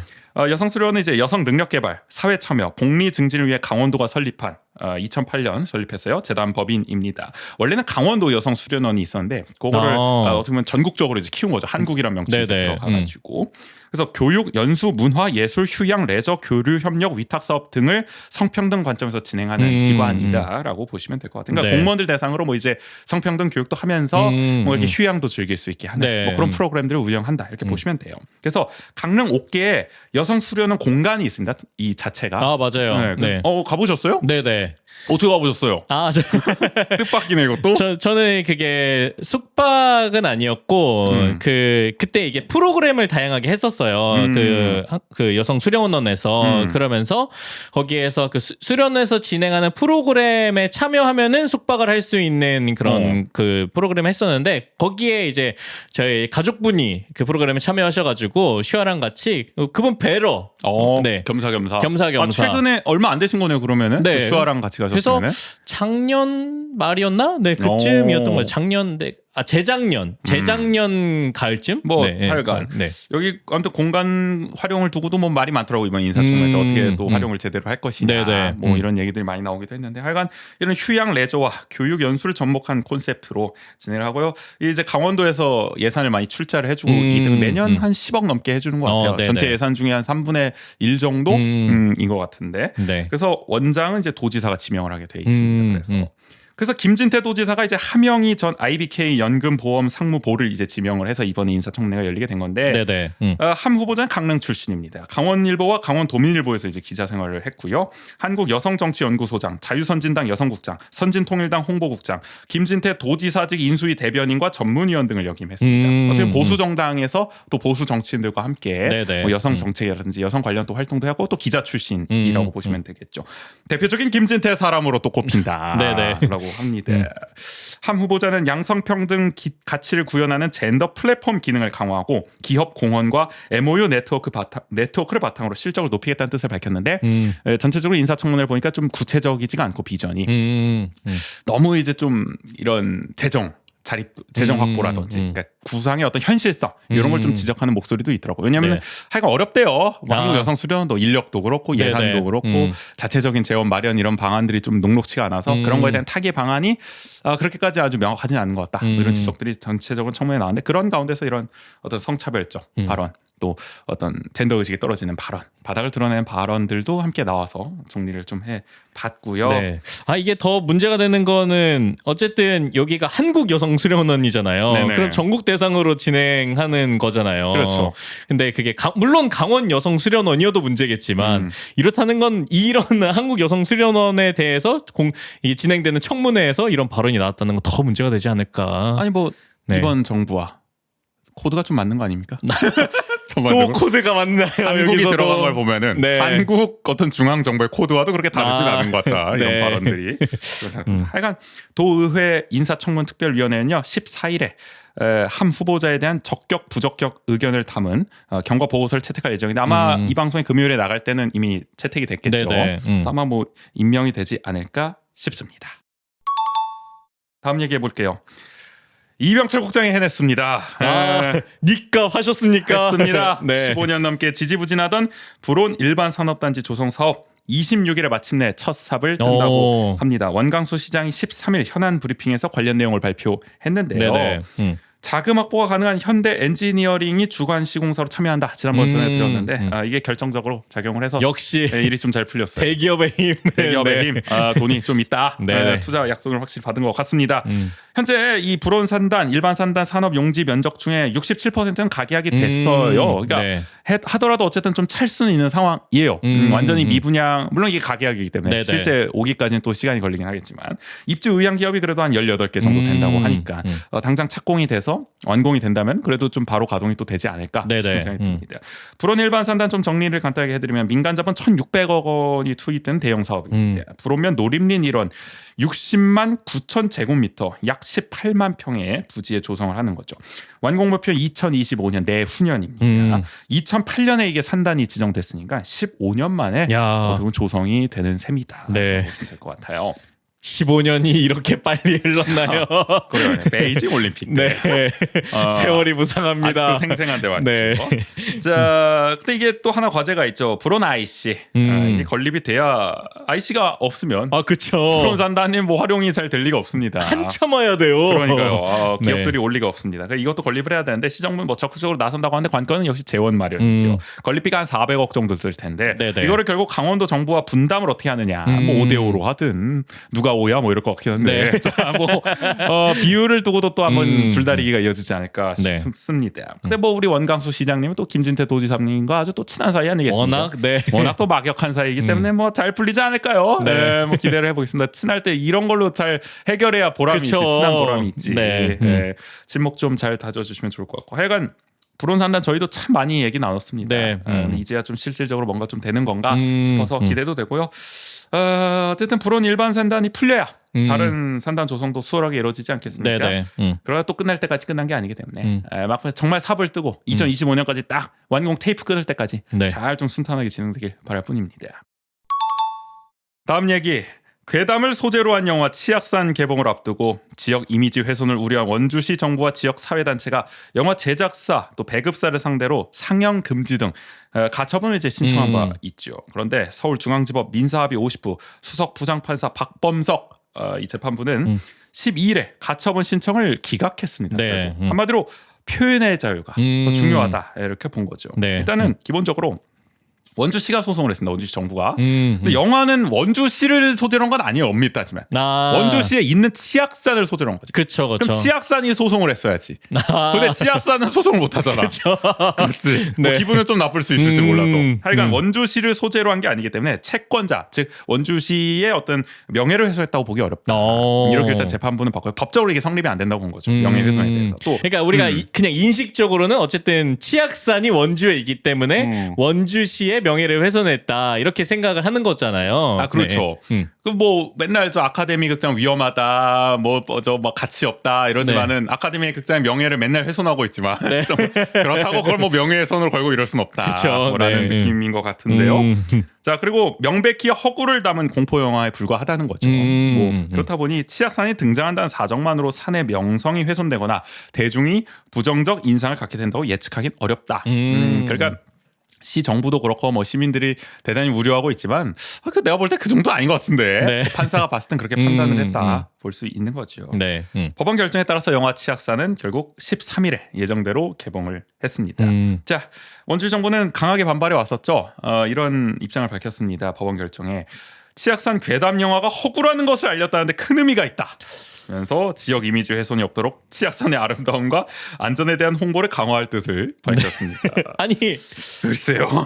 여성 수련은 이제 여성 능력 개발, 사회 참여, 복리 증진을 위해 강원도가 설립한 2008년 설립했어요. 재단 법인입니다. 원래는 강원도 여성 수련원이 있었는데 그거를 어떻게 보면 전국적으로 이제 키운 거죠. 한국이란 명칭이 들어가가지고. 그래서 교육, 연수, 문화, 예술, 휴양, 레저, 교류, 협력, 위탁 사업 등을 성평등 관점에서 진행하는 기관이다라고 보시면 될 것 같아요. 그러니까 네. 공무원들 대상으로 뭐 이제 성평등 교육도 하면서 뭐 이렇게 휴양도 즐길 수 있게 하는 네. 뭐 그런 프로그램들을 운영한다 이렇게 보시면 돼요. 그래서 강릉 옥계에 여성 수련원 공간이 있습니다. 이 자체가. 아 맞아요. 네, 그래서 가보셨어요? 네네. 어떻게 가보셨어요? 뜻밖이네 이것도. 저는 그게 숙박은 아니었고 그때 이게 프로그램을 다양하게 했었어요. 그 여성 수련원에서 그러면서 거기에서 그 수련에서 진행하는 프로그램에 참여하면은 숙박을 할 수 있는 그런 그 프로그램을 했었는데 거기에 이제 저희 가족분이 그 프로그램에 참여하셔가지고 슈아랑 같이 그분 뵈러 네. 겸사겸사. 겸사겸사. 최근에 얼마 안 되신 거네요 그러면은. 네. 슈아랑 같이 가셨으면. 그래서 작년 말이었나? 네, 그쯤이었던 거예요. 작년, 재작년 가을쯤? 뭐 네, 하여간 네. 여기 아무튼 공간 활용을 두고도 뭐 말이 많더라고 이번 인사청문회 때 어떻게 또 활용을 제대로 할 것이냐 네네. 뭐 이런 얘기들이 많이 나오기도 했는데 하여간 이런 휴양 레저와 교육 연수를 접목한 콘셉트로 진행을 하고 이제 강원도에서 예산을 많이 출자를 해주고 이등 매년 한 10억 넘게 해주는 것 같아요. 네네. 전체 예산 중에 한 3분의 1 정도인 것 같은데 네. 그래서 원장은 이제 도지사가 지명을 하게 돼 있습니다. 그래서 그래서 김진태 도지사가 이제 하명희 전 IBK 연금보험 상무보를 이제 지명을 해서 이번에 인사청문회가 열리게 된 건데 네네. 한 후보자는 강릉 출신입니다. 강원일보와 강원도민일보에서 이제 기자 생활을 했고요. 한국여성정치연구소장, 자유선진당 여성국장, 선진통일당 홍보국장, 김진태 도지사직 인수위 대변인과 전문위원 등을 역임했습니다. 어떻게 보수 정당에서 또 보수 정치인들과 함께 뭐 여성 정책이라든지 여성 관련 또 활동도 하고 또 기자 출신이라고 보시면 되겠죠. 대표적인 김진태 사람으로 또 꼽힌다라고 합니다. 한 후보자는 양성평등 가치를 구현하는 젠더 플랫폼 기능을 강화하고 기업 공헌과 MOU 네트워크를 바탕으로 실적을 높이겠다는 뜻을 밝혔는데 전체적으로 인사청문회를 보니까 좀 구체적이지가 않고 비전이 너무 이제 좀 이런 재정 확보라든지 그러니까 구상의 어떤 현실성 이런 걸 좀 지적하는 목소리도 있더라고요. 왜냐하면 하여간 어렵대요. 한국 여성 수련도 인력도 그렇고 예산도 그렇고 자체적인 재원 마련 이런 방안들이 좀 녹록치가 않아서 그런 거에 대한 타개 방안이 그렇게까지 아주 명확하지는 않은 것 같다. 이런 지적들이 전체적으로 청문회에 나왔는데 그런 가운데서 이런 어떤 성차별적 발언 또 어떤 젠더 의식이 떨어지는 발언, 바닥을 드러내는 발언들도 함께 나와서 정리를 좀 해봤고요. 네. 이게 더 문제가 되는 거는 어쨌든 여기가 한국 여성 수련원이잖아요. 네네. 그럼 전국 대상으로 진행하는 거잖아요. 그렇죠. 근데 그게 물론 강원 여성 수련원이어도 문제겠지만 이렇다는 건 이런 한국 여성 수련원에 대해서 이 진행되는 청문회에서 이런 발언이 나왔다는 건 더 문제가 되지 않을까. 아니 뭐 네. 이번 정부와 코드가 좀 맞는 거 아닙니까? 또 코드가 맞나요? 한국이 여기서도? 들어간 걸 보면은 네. 한국 어떤 중앙 정부의 코드와도 그렇게 다르진 않은 것 같다. 이런 네. 발언들이. 하여간 도의회 인사청문특별위원회는요 14일에 한 후보자에 대한 적격 부적격 의견을 담은 경과 보고서를 채택할 예정인데 아마 이 방송이 금요일에 나갈 때는 이미 채택이 됐겠죠. 그래서 아마 뭐 임명이 되지 않을까 싶습니다. 다음 얘기해 볼게요. 이병철 국장이 해냈습니다. 니값 하셨습니까? 했습니다. 네. 15년 넘게 지지부진하던 불온 일반 산업단지 조성 사업 26일에 마침내 첫 삽을 뜬다고 합니다. 원광수 시장이 13일 현안 브리핑에서 관련 내용을 발표했는데요. 자금 확보가 가능한 현대 엔지니어링이 주관 시공사로 참여한다. 지난번 전에 드렸는데 이게 결정적으로 작용을 해서 역시 일이 좀 잘 풀렸어요. 대기업의 힘. 대기업의 힘. 돈이 좀 있다. 네. 투자 약속을 확실히 받은 것 같습니다. 현재 이 불온 산단, 일반 산단 산업 용지 면적 중에 67%는 가계약이 됐어요. 그러니까 하더라도 어쨌든 좀 찰 수는 있는 상황이에요. 완전히 미분양, 물론 이게 가계약이기 때문에 네네. 실제 오기까지는 또 시간이 걸리긴 하겠지만 입주 의향 기업이 그래도 한 18개 정도 된다고 하니까 당장 착공이 돼서 완공이 된다면 그래도 좀 바로 가동이 또 되지 않을까 싶은 생각이 듭니다. 불온 일반 산단 좀 정리를 간단하게 해드리면 민간 자본 1,600억 원이 투입된 대형 사업입니다. 불온면 노림린 일원 60만 9천 제곱미터 약 18만 평의 부지에 조성을 하는 거죠. 완공 목표 2025년 내후년입니다. 2008년에 이게 산단이 지정됐으니까 15년 만에 조성이 되는 셈이다. 네. 보시면 될 것 같아요. 15년이 이렇게 빨리 흘렀나요? 그래요. 베이징 올림픽 때. 네. 세월이 무상합니다. 아직도 생생한데 말이죠. 네. 자, 근데 이게 또 하나 과제가 있죠. 불온 IC. 이게 건립이 돼야 IC가 없으면 그렇죠. 불온 산단님 뭐 활용이 잘 될 리가 없습니다. 한참 와야 돼요. 그러니까요. 기업들이 올 리가 없습니다. 그러니까 이것도 건립을 해야 되는데 시정부는 뭐 적극적으로 나선다고 하는데 관건은 역시 재원 마련이죠. 건립비가 한 400억 정도 들 텐데 이거를 결국 강원도 정부와 분담을 어떻게 하느냐. 뭐 5대5로 하든 누가 5야 뭐 이럴 것 같긴 한데 자, 뭐 비율을 두고도 또 한번 줄다리기가 이어지지 않을까 싶습니다. 근데 뭐 우리 원광수 시장님은 또 김진태 도지사님과 아주 또 친한 사이 아니겠습니까? 워낙 또 막역한 사이이기 때문에 뭐 잘 풀리지 않을까요? 네, 뭐 기대를 해보겠습니다. 친할 때 이런 걸로 잘 해결해야 보람이 있지. 친한 보람이 있지. 진목 좀 잘 다져주시면 좋을 것 같고 하여간 불온 산단 저희도 참 많이 얘기 나눴습니다. 이제야 좀 실질적으로 뭔가 좀 되는 건가 싶어서 기대도 되고요. 어쨌든 불온 일반 산단이 풀려야 다른 산단 조성도 수월하게 이루어지지 않겠습니까? 그러다 또 끝날 때까지 끝난 게 아니기 때문에 막 정말 삽을 뜨고 2025년까지 딱 완공 테이프 끊을 때까지 잘 좀 순탄하게 진행되길 바랄 뿐입니다. 다음 얘기. 괴담을 소재로 한 영화 치악산 개봉을 앞두고 지역 이미지 훼손을 우려한 원주시 정부와 지역 사회단체가 영화 제작사 또 배급사를 상대로 상영 금지 등 가처분을 이제 신청한 바 있죠. 그런데 서울중앙지법 민사합의 50부 수석 부장판사 박범석 이 재판부는 12일에 가처분 신청을 기각했습니다. 한마디로 표현의 자유가 더 중요하다 이렇게 본 거죠. 일단은 기본적으로 원주시가 소송을 했습니다. 원주시 정부가. 근데 영화는 원주시를 소재로 한 건 아니에요. 엄밀히 따지면. 원주시에 있는 치악산을 소재로 한 거지. 그쵸. 그럼 치악산이 소송을 했어야지. 근데 치악산은 소송을 못 하잖아. 그렇지. 뭐 네. 기분은 좀 나쁠 수 있을지 몰라도. 하여간 원주시를 소재로 한 게 아니기 때문에 채권자, 즉 원주시의 어떤 명예를 훼손했다고 보기 어렵다. 이렇게 일단 재판부는 봤고요. 법적으로 이게 성립이 안 된다고 본 거죠. 명예훼손에 대해서. 또 그러니까 우리가 그냥 인식적으로는 어쨌든 치악산이 원주에 있기 때문에 원주시의 명예를 훼손했다 이렇게 생각을 하는 거잖아요. 아 그렇죠. 네. 그 뭐 맨날 저 아카데미 극장 위험하다, 뭐 가치 없다 이러지만은 아카데미 극장의 명예를 맨날 훼손하고 있지만 좀 그렇다고 그걸 뭐 명예훼손을 걸고 이럴 순 없다라는 느낌인 것 같은데요. 자 그리고 명백히 허구를 담은 공포 영화에 불과하다는 거죠. 뭐 그렇다 보니 치악산이 등장한다는 사정만으로 산의 명성이 훼손되거나 대중이 부정적 인상을 갖게 된다고 예측하긴 어렵다. 그러니까. 시 정부도 그렇고 뭐 시민들이 대단히 우려하고 있지만 내가 볼 때 그 정도 아닌 것 같은데 판사가 봤을 땐 그렇게 판단을 했다 볼 수 있는 거죠. 법원 결정에 따라서 영화 치악산은 결국 13일에 예정대로 개봉을 했습니다. 자 원주 정부는 강하게 반발해 왔었죠. 이런 입장을 밝혔습니다. 법원 결정에 치악산 괴담 영화가 허구라는 것을 알렸다는데 큰 의미가 있다. 면서 지역 이미지 훼손이 없도록 치악산의 아름다움과 안전에 대한 홍보를 강화할 뜻을 밝혔습니다. 아니 글쎄요.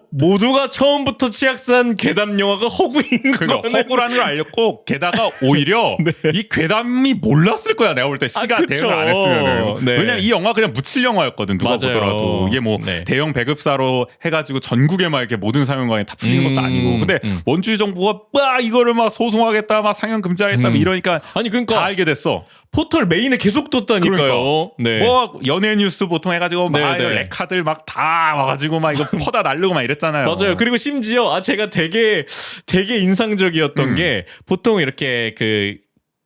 모두가 처음부터 치악산 괴담 영화가 허구인 그러니까 허구라는 걸 알렸고 게다가 오히려 이 괴담이 몰랐을 거야. 내가 볼 때 시가 대응을 안 했으면. 왜냐면 이 영화 그냥 묻힐 영화였거든. 누가 보더라도. 이게 뭐 대형 배급사로 해가지고 전국에 막 이렇게 모든 상영관에 다 풀리는 것도 아니고. 근데 원주 정부가 이거를 막 소송하겠다, 막 상영 금지하겠다, 이러니까 아니 그러니까 다 알게 됐어. 포털 메인에 계속 떴다니까요. 그러니까. 뭐 연예 뉴스 보통 해가지고 막 레카들 막 다 와가지고 막 이거 퍼다 날르고 막 이랬잖아요. 맞아요. 그리고 심지어 제가 되게 인상적이었던 게 보통 이렇게 그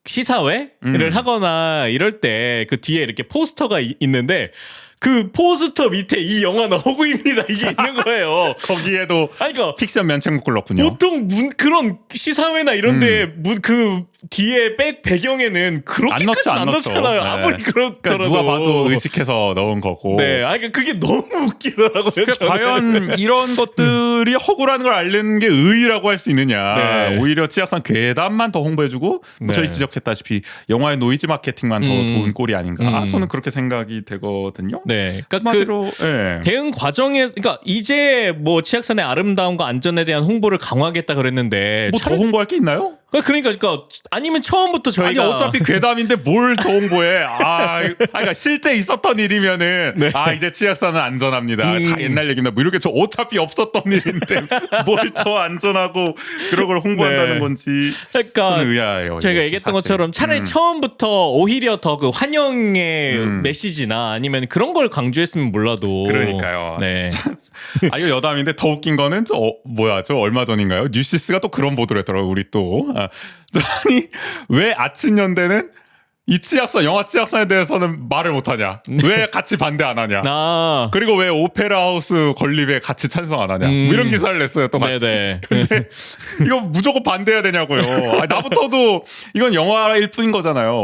시사회를 하거나 이럴 때 그 뒤에 이렇게 포스터가 있는데. 그 포스터 밑에 이 영화는 허구입니다 이게 있는 거예요. 거기에도 그러니까 픽션 면책 글렀군요. 보통 그런 시사회나 이런데 그 뒤에 배경에는 그렇게까지 안 넣잖아요. 아무리 그렇더라도 그러니까 누가 봐도 의식해서 넣은 거고. 그러니까 그게 너무 웃기더라고요. 그러니까 과연 이런 것들이 허구라는 걸 알리는 게 의의라고 할 수 있느냐. 오히려 치악산 괴담만 더 홍보해주고 저희 지적했다시피 영화의 노이즈 마케팅만 더 도운 꼴이 아닌가. 저는 그렇게 생각이 되거든요. 그러니까 그 대응 과정에 그러니까 이제 뭐 치악산의 아름다움과 안전에 대한 홍보를 강화하겠다 그랬는데 뭐 더 홍보할 게 있나요? 그러니까 아니면 처음부터 저희가 아니 어차피 괴담인데 뭘 더 홍보해? 그러니까 실제 있었던 일이면은 이제 치악산은 안전합니다. 다 옛날 얘기입니다. 뭐 이렇게 저 어차피 없었던 일인데 뭘 더 안전하고 그런 걸 홍보한다는 건지. 그러니까 의아해요. 저희가 얘기했던 것처럼 차라리 처음부터 오히려 더 그 환영의 메시지나 아니면 그런 걸 강조했으면 몰라도. 그러니까요. 이거 여담인데 더 웃긴 거는 저 얼마 전인가요? 뉴시스가 또 그런 보도를 했더라고요. 우리 또. 아니 왜 아침연대는 이 치악산 영화 치악산에 대해서는 말을 못하냐? 왜 같이 반대 안 하냐? 그리고 왜 오페라 하우스 건립에 같이 찬성 안 하냐? 뭐 이런 기사를 냈어요 또 같이. 근데 이거 무조건 반대해야 되냐고요? 나부터도 이건 영화일 뿐인 거잖아요.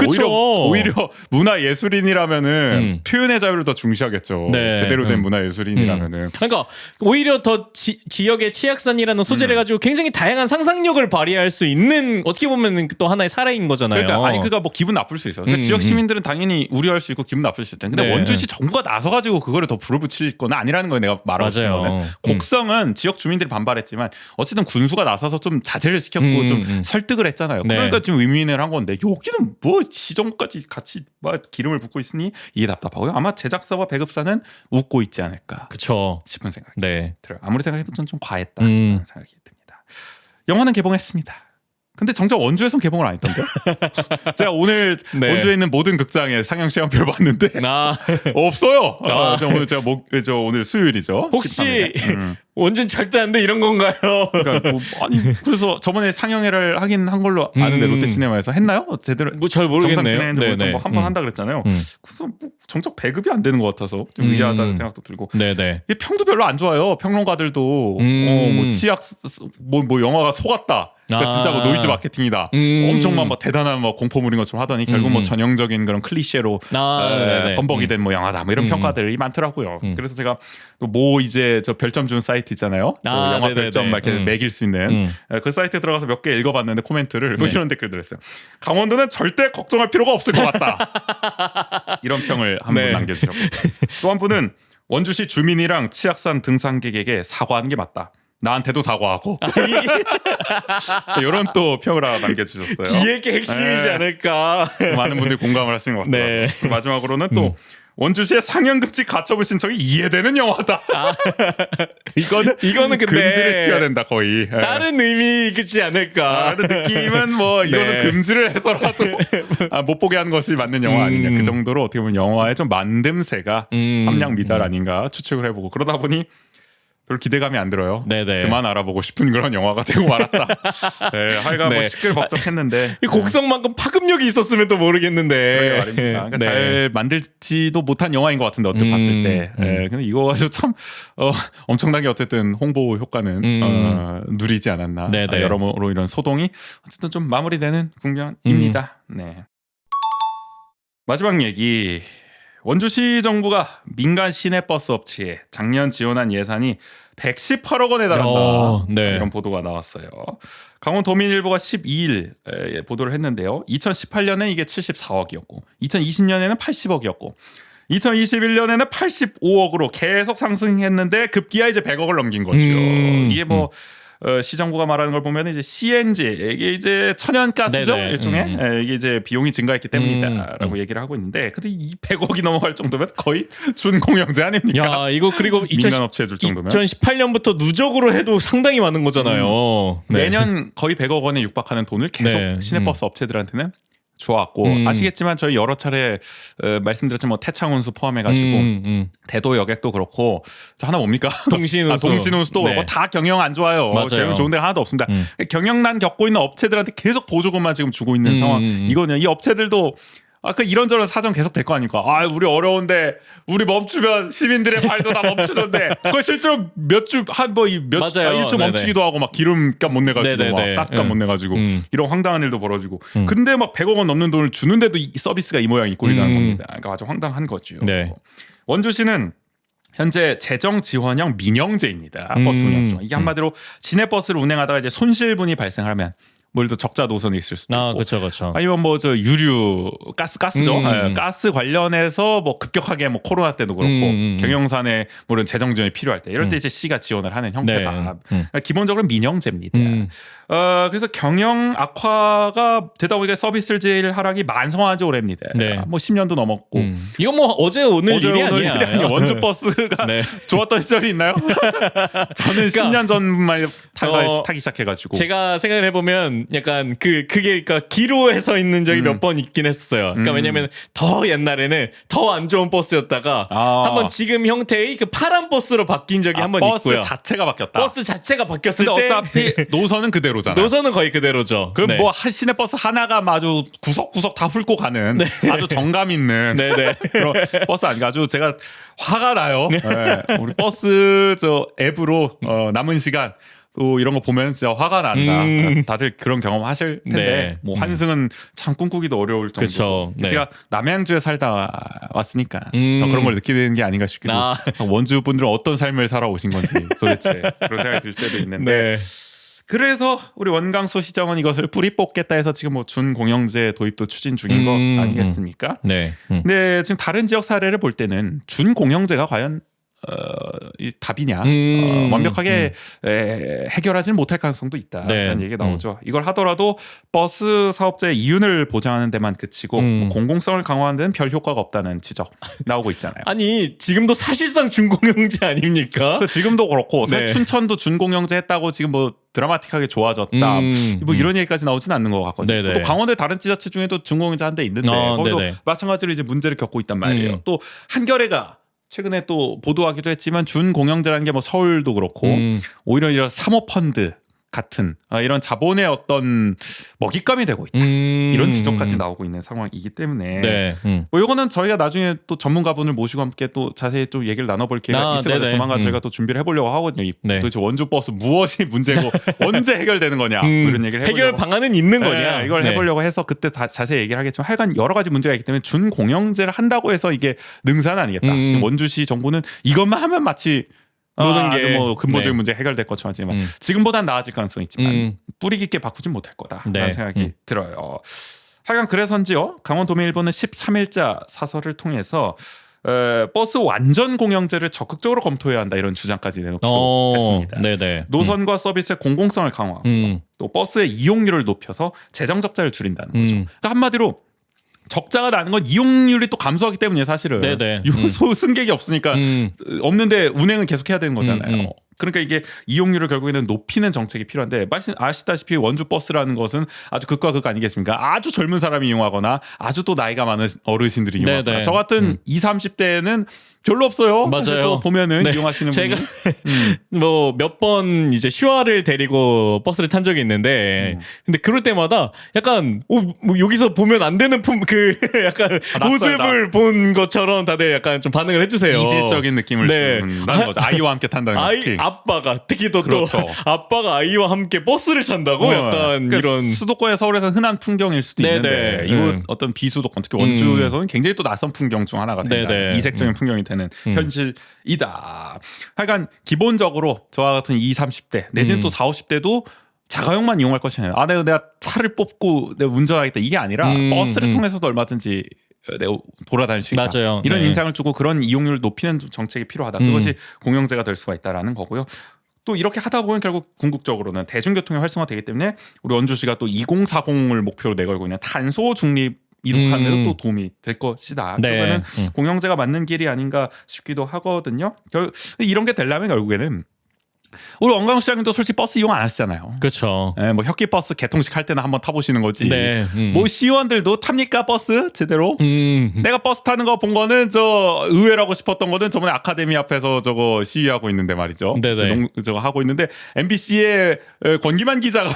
오히려 문화 예술인이라면은 표현의 자유를 더 중시하겠죠. 제대로 된 문화 예술인이라면은. 그러니까 오히려 더 지역의 치악산이라는 소재를 가지고 굉장히 다양한 상상력을 발휘할 수 있는 어떻게 보면 또 하나의 사례인 거잖아요. 그러니까 그가 뭐 기분 나쁠 수 있어. 그러니까 지역 시민들은 당연히 우려할 수 있고 기분 나쁠 수 있다. 근데 원주시 정부가 나서가지고 그거를 더 불을 붙일 건 아니라는 거예요. 내가 말하고 싶은 거는. 곡성은 지역 주민들이 반발했지만 어쨌든 군수가 나서서 좀 자제를 시켰고 좀 설득을 했잖아요. 그러니까 좀 의민을 한 건데 여기는 뭐 시정부까지 같이 막 기름을 붓고 있으니 이게 답답하고요. 아마 제작사와 배급사는 웃고 있지 않을까 싶은 생각이 들어요. 아무리 생각해도 좀 과했다는 생각이 듭니다. 영화는 개봉했습니다. 근데 정작 원주에선 개봉을 안 했던데? 제가 오늘 원주에 있는 모든 극장에 상영 시간표를 봤는데 없어요. 오늘 제가 오늘 수요일이죠. 혹시 원주는 절대 안 돼 이런 건가요? 그러니까 그래서 저번에 상영회를 하긴 한 걸로 아는데 롯데시네마에서 했나요? 제대로 뭐 잘 모르겠네요. 정상 진행했는데 뭐 한 번 한다 그랬잖아요. 그래서 뭐 정작 배급이 안 되는 것 같아서 좀 의아하다는 생각도 들고. 이 평도 별로 안 좋아요. 평론가들도 뭐 치약 뭐 영화가 속았다. 그러니까 진짜 뭐 노이즈 마케팅이다. 엄청만 뭐 대단한 뭐 공포물인 것처럼 하더니 결국 뭐 전형적인 그런 클리셰로 범벅이 된 뭐 영화다. 뭐 이런 평가들이 많더라고요. 그래서 제가 또 뭐 이제 저 별점 준 사이트 있잖아요. 영화 네네네. 별점 막 이렇게 매길 수 있는 그 사이트에 들어가서 몇 개 읽어봤는데 코멘트를 뭐 이런 댓글들 했어요. 강원도는 절대 걱정할 필요가 없을 것 같다. 이런 평을 한 분 남겨주셨고 또 한 분은 원주시 주민이랑 치악산 등산객에게 사과하는 게 맞다. 나한테도 사과하고 이런 또 평을 하나 남겨주셨어요. 뒤에 게 핵심이지 않을까. 많은 분들이 공감을 하시는 것 같아요. 네. 마지막으로는 또 원주시의 상영급식 가처분 신청이 이해되는 영화다. 이거는 근데 금지를 시켜야 된다 거의. 다른 의미겠지 않을까. 다른 느낌은 뭐 이거는 금지를 해서라도 못 보게 하는 것이 맞는 영화 아니냐. 그 정도로 어떻게 보면 영화의 좀 만듦새가 함량 미달 아닌가 추측을 해보고 그러다 보니 별 기대감이 안 들어요. 네네. 그만 알아보고 싶은 그런 영화가 되고 말았다. 네, 하여간 뭐 시끌벅적했는데 이 곡성만큼 파급력이 있었으면 또 모르겠는데. 그러게 말입니다. 그러니까 잘 만들지도 못한 영화인 것 같은데 언뜻 봤을 때. 근데 이거 가지고 참 엄청나게 어쨌든 홍보 효과는 누리지 않았나. 여러모로 이런 소동이 어쨌든 좀 마무리되는 국면입니다. 네. 마지막 얘기. 원주시 정부가 민간 시내버스 업체에 작년 지원한 예산이 118억 원에 달한다. 이런 보도가 나왔어요. 강원도민일보가 12일 보도를 했는데요. 2018년에 이게 74억이었고 2020년에는 80억이었고 2021년에는 85억으로 계속 상승했는데 급기야 이제 100억을 넘긴 거죠. 이게 뭐 시정부가 말하는 걸 보면 이제 CNG 이게 이제 천연가스죠 일종의 이게 이제 비용이 증가했기 때문이다라고 얘기를 하고 있는데 근데 이 100억이 넘어갈 정도면 거의 준공영제 아닙니까? 야 이거 그리고 민간 업체 줄 정도면 2018년부터 누적으로 해도 상당히 많은 거잖아요. 매년 거의 100억 원에 육박하는 돈을 계속 시내버스 업체들한테는 좋았고 아시겠지만 저희 여러 차례 말씀드렸지만 뭐 태창운수 포함해가지고 대도 여객도 그렇고 저 하나 뭡니까? 동신운수도 그렇고 다 경영 안 좋아요. 경영 좋은 데가 하나도 없습니다. 경영난 겪고 있는 업체들한테 계속 보조금만 지금 주고 있는 상황. 이거는 이 업체들도 그 이런저런 사정 계속 될 거 아닙니까? 우리 어려운데 우리 멈추면 시민들의 발도 다 멈추는데 그걸 실제로 몇 주 일주 멈추기도 하고 막 기름값 못 내가지고 막 가스값 못 내가지고 이런 황당한 일도 벌어지고 근데 막 100억 원 넘는 돈을 주는데도 이 서비스가 이 모양 이 꼴이라는 겁니다. 그러니까 아주 황당한 거죠. 원주시는 현재 재정 지원형 민영제입니다. 버스 운영 중. 이게 한마디로 시내버스를 운행하다가 이제 손실분이 발생하면 뭐 예를 들어 적자 노선이 있을 수도 있고, 그렇죠. 아니면 뭐 저 유류 가스죠. 가스 관련해서 뭐 급격하게 뭐 코로나 때도 그렇고 경영산에 뭐 이런 재정 지원이 필요할 때 이럴 때 이제 시가 지원을 하는 형태다. 그러니까 기본적으로 민영제입니다. 그래서 경영 악화가 되다 보니까 서비스 질 하락이 만성화한 지 오래입니다. 뭐 10년도 넘었고. 이건 뭐 어제 오늘 일이 아니야. 원주 버스가 좋았던 시절이 있나요? 저는 10년 전만 타기 시작해가지고 제가 생각을 해보면 약간 그게 그러니까 기로에 서 있는 적이 몇 번 있긴 했어요. 그러니까 왜냐면 더 옛날에는 더 안 좋은 버스였다가 한번 지금 형태의 그 파란 버스로 바뀐 적이 한 번 있고요. 버스 자체가 바뀌었다. 버스 자체가 바뀌었을 근데 때 어차피 노선은 그대로잖아. 노선은 거의 그대로죠. 그럼 뭐 시내버스 하나가 아주 구석구석 다 훑고 가는 아주 정감 있는 그런 버스 아니가지고 제가 화가 나요. 우리 버스 저 앱으로 남은 시간 또 이런 거 보면 진짜 화가 난다. 다들 그런 경험 하실 텐데 뭐 환승은 참 꿈꾸기도 어려울 정도로 제가 남양주에 살다 왔으니까 더 그런 걸 느끼는 게 아닌가 싶기도 원주 분들은 어떤 삶을 살아오신 건지 도대체 그런 생각이 들 때도 있는데 그래서 우리 원광소 시정은 이것을 뿌리 뽑겠다 해서 지금 뭐 준공영제 도입도 추진 중인 거 아니겠습니까? 근데 지금 다른 지역 사례를 볼 때는 준공영제가 과연 이 답이냐 완벽하게 해결하지는 못할 가능성도 있다라는 얘기가 나오죠. 이걸 하더라도 버스 사업자의 이윤을 보장하는 데만 그치고 뭐 공공성을 강화하는 데는 별 효과가 없다는 지적 나오고 있잖아요. 아니 지금도 사실상 준공영제 아닙니까? 지금도 그렇고 사실 춘천도 준공영제 했다고 지금 뭐 드라마틱하게 좋아졌다 뭐 이런 얘기까지 나오진 않는 것 같거든요. 또 강원도의 다른 지자체 중에도 준공영제 한 데 있는데 거기도 마찬가지로 이제 문제를 겪고 있단 말이에요. 또 한겨레가 최근에 또 보도하기도 했지만 준공영제라는 게 뭐 서울도 그렇고 오히려 이런 사모펀드 같은 이런 자본의 어떤 먹잇감이 되고 있다. 이런 지적까지 나오고 있는 상황이기 때문에 네. 뭐 이거는 저희가 나중에 또 전문가분을 모시고 함께 또 자세히 좀 얘기를 나눠볼 기회가 있을 거예요. 조만간 저희가 또 준비를 해보려고 하거든요. 네. 도대체 원주 버스 무엇이 문제고 언제 해결되는 거냐 뭐 이런 얘기를 해보려고. 해결 방안은 있는 거냐? 이걸 해보려고 해서 그때 다 자세히 얘기를 하겠지만 하여간 여러 가지 문제가 있기 때문에 준공영제를 한다고 해서 이게 능사는 아니겠다. 지금 원주시 정부는 이것만 하면 마치 모든 게 뭐 근본적인 문제 해결될 것처럼 하지만 지금보단 나아질 가능성이 있지만 뿌리 깊게 바꾸진 못할 거다라는 생각이 들어요. 하여간 그래서인지요 강원도민일보는 13일자 사설을 통해서 버스 완전 공영제를 적극적으로 검토해야 한다 이런 주장까지 내놓기도 했습니다. 네네. 노선과 서비스의 공공성을 강화하고 또 버스의 이용률을 높여서 재정 적자를 줄인다는 거죠. 그러니까 한마디로 적자가 나는 건 이용률이 또 감소하기 때문이에요 사실은. 네네. 승객이 없으니까 없는데 운행은 계속 해야 되는 거잖아요. 그러니까 이게 이용률을 결국에는 높이는 정책이 필요한데 아시다시피 원주 버스라는 것은 아주 극과 극 아니겠습니까? 아주 젊은 사람이 이용하거나 아주 또 나이가 많은 어르신들이 이용하거나 네네. 저 같은 20, 30대는 별로 없어요. 맞아요. 또 보면은 네. 이용하시는 제가 분이. 뭐 몇 번 이제 슈아를 데리고 버스를 탄 적이 있는데 근데 그럴 때마다 약간 뭐 여기서 보면 안 되는 그 약간 낯설다. 모습을 본 것처럼 다들 약간 좀 반응을 해주세요. 이질적인 느낌을 네. 준다는 거죠. 아이와 함께 탄다는 거. 특히. 아빠가 특히 또 그렇죠. 아빠가 아이와 함께 버스를 탄다고 약간 그러니까 이런 수도권에 서울에서는 흔한 풍경일 수도 네네. 있는데 이거 어떤 비수도권 특히 원주에서는 굉장히 또 낯선 풍경 중 하나가 된다. 네네. 이색적인 풍경이 되는 현실이다. 하여간 기본적으로 저와 같은 20, 30대 내지는 또 40, 50대도 자가용만 이용할 것이 아니라 내가 차를 뽑고 내가 운전하겠다 이게 아니라 버스를 통해서도 얼마든지 내가 돌아다닐 수 있다. 맞아요. 이런 네. 인상을 주고 그런 이용률을 높이는 정책이 필요하다. 그것이 공영제가 될 수가 있다라는 거고요. 또 이렇게 하다 보면 결국 궁극적으로는 대중교통이 활성화되기 때문에 우리 원주시가 또 2040을 목표로 내걸고 있는 탄소 중립 이룩하는 데도 또 도움이 될 것이다. 네. 그러면은 공영제가 맞는 길이 아닌가 싶기도 하거든요. 이런 게 되려면 결국에는 우리 원광 시장님도 솔직히 버스 이용 안 하시잖아요. 그렇죠. 뭐 혁기 버스 개통식 할 때는 한번 타보시는 거지. 네. 뭐 시의원들도 탑니까 버스 제대로? 내가 버스 타는 거 본 거는 저 의외라고 싶었던 거는 저번에 아카데미 앞에서 저거 시위하고 있는데 말이죠. 네네. 저거 하고 있는데 MBC의 권기만 기자가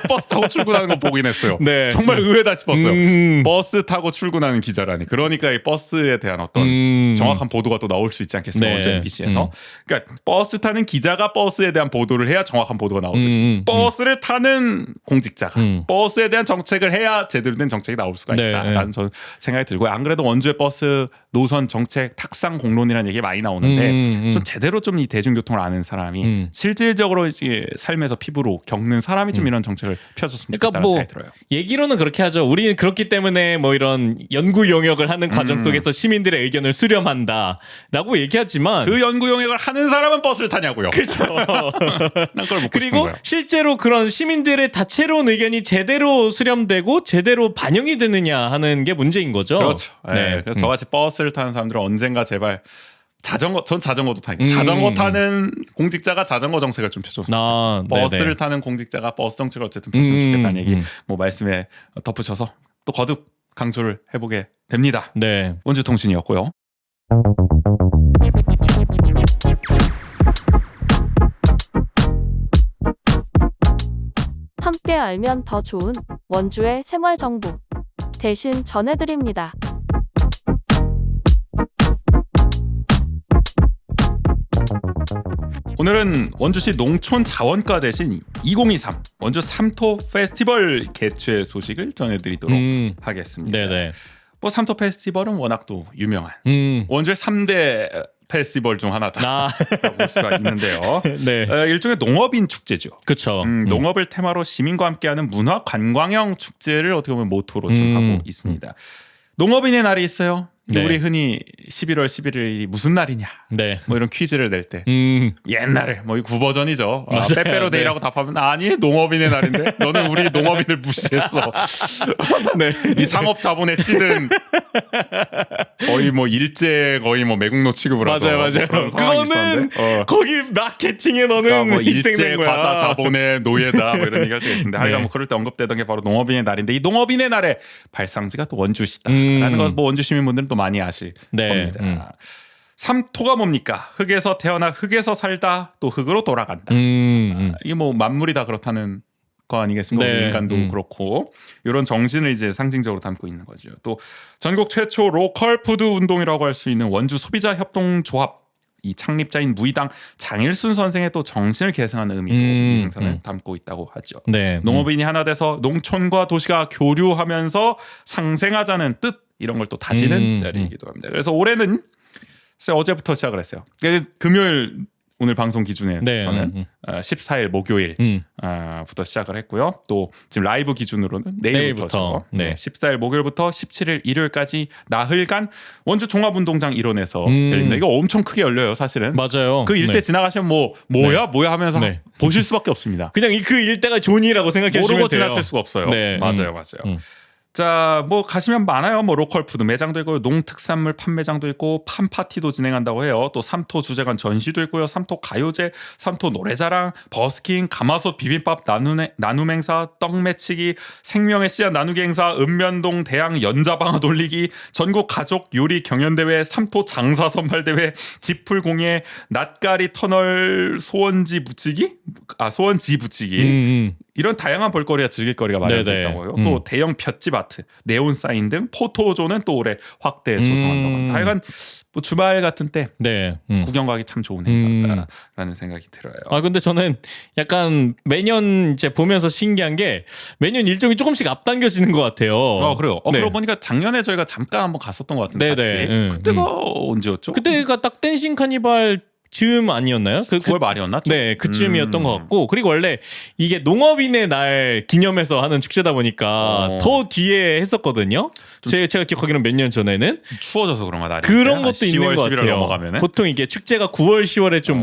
버스 타고 출근하는 거 보긴 했어요. 네. 정말 의외다 싶었어요. 버스 타고 출근하는 기자라니. 그러니까 이 버스에 대한 어떤 정확한 보도가 또 나올 수 있지 않겠습니까? 네. 원주 MBC에서. 그러니까 버스 타는 기자가 버스에 대한 보도를 해야 정확한 보도가 나오듯이 버스를 타는 공직자가 버스에 대한 정책을 해야 제대로 된 정책이 나올 수가 네. 있다라는 저는 생각이 들고요. 안 그래도 원주의 버스 노선 정책 탁상 공론이라는 얘기 많이 나오는데 좀 제대로 좀 이 대중교통을 아는 사람이 실질적으로 이제 삶에서 피부로 겪는 사람이 좀 이런 정책을 펴줬으면 좋겠다는 그러니까 생각이 들어요. 얘기로는 그렇게 하죠. 우리는 그렇기 때문에 뭐 이런 연구 영역을 하는 과정 속에서 시민들의 의견을 수렴한다라고 얘기하지만 그 연구 영역을 하는 사람은 버스를 타냐고요. 그렇죠. 난 그걸 묻고 싶은 그리고 거예요. 실제로 그런 시민들의 다채로운 의견이 제대로 수렴되고 제대로 반영이 되느냐 하는 게 문제인 거죠. 그렇죠. 네. 그래서 저같이 버스를 타는 사람들은 언젠가 제발 전 자전거도 타니까 자전거 타는 공직자가 자전거 정책을 좀 펴줬으면 버스를 네네. 타는 공직자가 버스 정책을 어쨌든 펴줬으면 좋겠다는 얘기 뭐 말씀에 덧붙여서 또 거듭 강조를 해보게 됩니다. 네. 원주통신이었고요. 함께 알면 더 좋은 원주의 생활 정보 대신 전해드립니다. 오늘은 원주시 농촌 자원과 대신 2023 원주 삼토 페스티벌 개최 소식을 전해드리도록 하겠습니다. 네네. 뭐 삼토 페스티벌은 워낙 또 유명한 원주의 3대 페스티벌 중 하나다 볼 수가 있는데요. 네. 일종의 농업인 축제죠. 그렇죠. 농업을 테마로 시민과 함께하는 문화 관광형 축제를 어떻게 보면 모토로 좀 하고 있습니다. 농업인의 날이 있어요. 네. 우리 흔히 11월 11일이 무슨 날이냐 네. 뭐 이런 퀴즈를 낼 때 옛날에 뭐 이 구버전이죠. 맞아요. 빼빼로 데이라고 답하면 아니 농업인의 날인데 너는 우리 농업인을 무시했어. 네. 이 상업 자본에 찌든 거의 뭐 일제 거의 뭐 매국노 취급을 하죠. 맞아요. 뭐 그런 상황이 그거는 있었는데. 거기 마케팅에 너는 그러니까 뭐 일제 희생된 거야. 과자 자본의 노예다 뭐 이런 얘기할 때가 있는데 하여간 네. 뭐 그럴 때 언급되던 게 바로 농업인의 날인데 이 농업인의 날의 발상지가 또 원주시다라는 거 뭐 원주 시민분들은 또 많이 아실 네. 겁니다. 삼토가 뭡니까? 흙에서 태어나 흙에서 살다 또 흙으로 돌아간다. 이게 뭐 만물이 다 그렇다는 거 아니겠습니까? 네. 우리 인간도 그렇고 이런 정신을 이제 상징적으로 담고 있는 거죠. 또 전국 최초 로컬 푸드 운동이라고 할 수 있는 원주 소비자 협동조합 이 창립자인 무의당 장일순 선생의 또 정신을 계승하는 의미도 이 행사는 담고 있다고 하죠. 네. 농업인이 하나 돼서 농촌과 도시가 교류하면서 상생하자는 뜻 이런 걸 또 다지는 자리이기도 합니다. 그래서 올해는 어제부터 시작을 했어요. 금요일 오늘 방송 기준에서는 14일 목요일 부터 시작을 했고요. 또 지금 라이브 기준으로는 내일부터죠. 네. 14일 목요일부터 17일 일요일까지 나흘간 원주 종합운동장 일원에서 열립니다. 이거 엄청 크게 열려요, 사실은. 맞아요. 그 일대 네. 지나가시면 뭐야 하면서 네. 보실 수밖에 없습니다. 그냥 그 일대가 존이라고 생각해 주시면 모르고 돼요. 지나칠 수가 없어요. 네. 맞아요. 자, 뭐 가시면 많아요. 뭐 로컬 푸드 매장도 있고 농특산물 판매장도 있고 판 파티도 진행한다고 해요. 또 삼토 주제관 전시도 있고요. 삼토 가요제, 삼토 노래자랑, 버스킹, 가마솥 비빔밥 나눔 행사, 떡 매치기, 생명의 씨앗 나누기 행사, 읍면동 대항 연자방아 돌리기, 전국 가족 요리 경연대회, 삼토 장사 선발 대회, 지풀 공예, 낫가리 터널 소원지 붙이기, 이런 다양한 볼거리와 즐길거리가 마련되어 있다고요. 또 대형 볏짚 아트, 네온 사인 등 포토존은 또 올해 확대 조성한다고 합니다. 하여간 뭐 주말 같은 때 구경 가기 참 좋은 행사다라는 생각이 들어요. 아 근데 저는 약간 매년 이제 보면서 신기한 게 매년 일정이 조금씩 앞당겨지는 것 같아요. 그래요. 네. 그러고 보니까 작년에 저희가 잠깐 한번 갔었던 것 같은데 네네. 같이. 그때가 언제였죠? 그때가 딱 댄싱 카니발 즈음 아니었나요? 9월 말이었나? 네, 그쯤이었던 것 같고 그리고 원래 이게 농업인의 날 기념해서 하는 축제다 보니까 더 뒤에 했었거든요. 제가 기억하기로는 몇 년 전에는 추워져서 그런가 날이 그런 것도 있는 것 11월 같아요. 넘어가면은 보통 이게 축제가 9월, 10월에 좀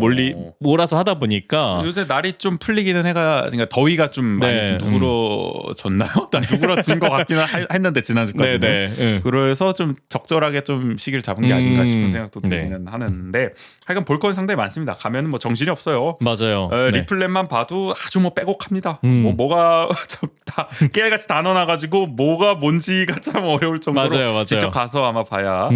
몰아서 하다 보니까 요새 날이 좀 풀리기는 해가 그러니까 더위가 좀 많이 좀 누그러졌나요? 난 누그러진 것 같기는 했는데 지난주까지는. 네네. 그래서 좀 적절하게 좀 시기를 잡은 게 아닌가 싶은 생각도 들기는 하는데 하여간 볼 건 상당히 많습니다. 가면은 뭐 정신이 없어요. 맞아요. 리플렛만 봐도 아주 뭐 빼곡합니다. 뭐가 다 깨알같이 다 넣어놔가지고 뭐가 뭔지가 참 어려울 정도로 맞아요. 직접 가서 아마 봐야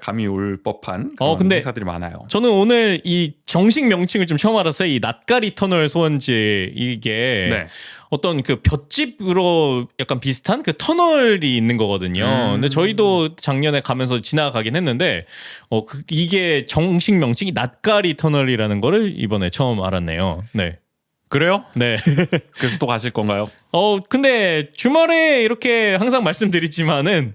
감이 올 법한 그런 근데 행사들이 많아요. 저는 오늘 이 정식 명칭을 좀 처음 알았어요. 이 낫가리 터널 소원지 이게 어떤 그 볏짚으로 약간 비슷한 그 터널이 있는 거거든요. 근데 저희도 작년에 가면서 지나가긴 했는데 이게 정식 명칭이 낫가리 터널이라는 거를 이번에 처음 알았네요. 네. 그래요? 네. 그래서 또 가실 건가요? 근데 주말에 이렇게 항상 말씀드리지만은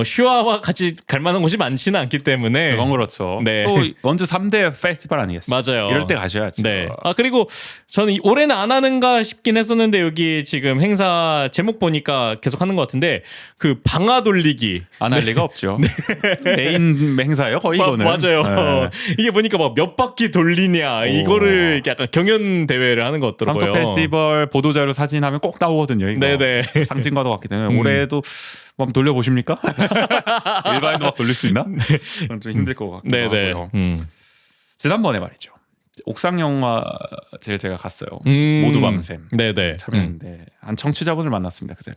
슈아와 같이 갈 만한 곳이 많지는 않기 때문에 그건 그렇죠. 네. 또 원주 3대 페스티벌 아니겠습니까? 맞아요. 이럴 때 가셔야죠. 네. 그리고 저는 올해는 안 하는가 싶긴 했었는데 여기 지금 행사 제목 보니까 계속 하는 것 같은데 그 방아 돌리기 안 할 리가 없죠. 메인 행사예요, 거의 이거는. 맞아요. 네. 이게 보니까 막 몇 바퀴 돌리냐 이거를 이렇게 약간 경연 대회를 하는 것 같더라고요. 삼토 페스티벌 보도자료 사진하면 꼭 나오거든요. 이거. 네네. 상징과도 같기 때문에 올해도 한번 돌려보십니까? 일반인도 막 돌릴 수 있나? 좀 힘들 것 같기도 네네. 하고요. 지난번에 말이죠. 옥상 영화제를 제가 갔어요. 모두 밤샘 네네. 참여했는데 한 청취자분을 만났습니다. 그 자리에.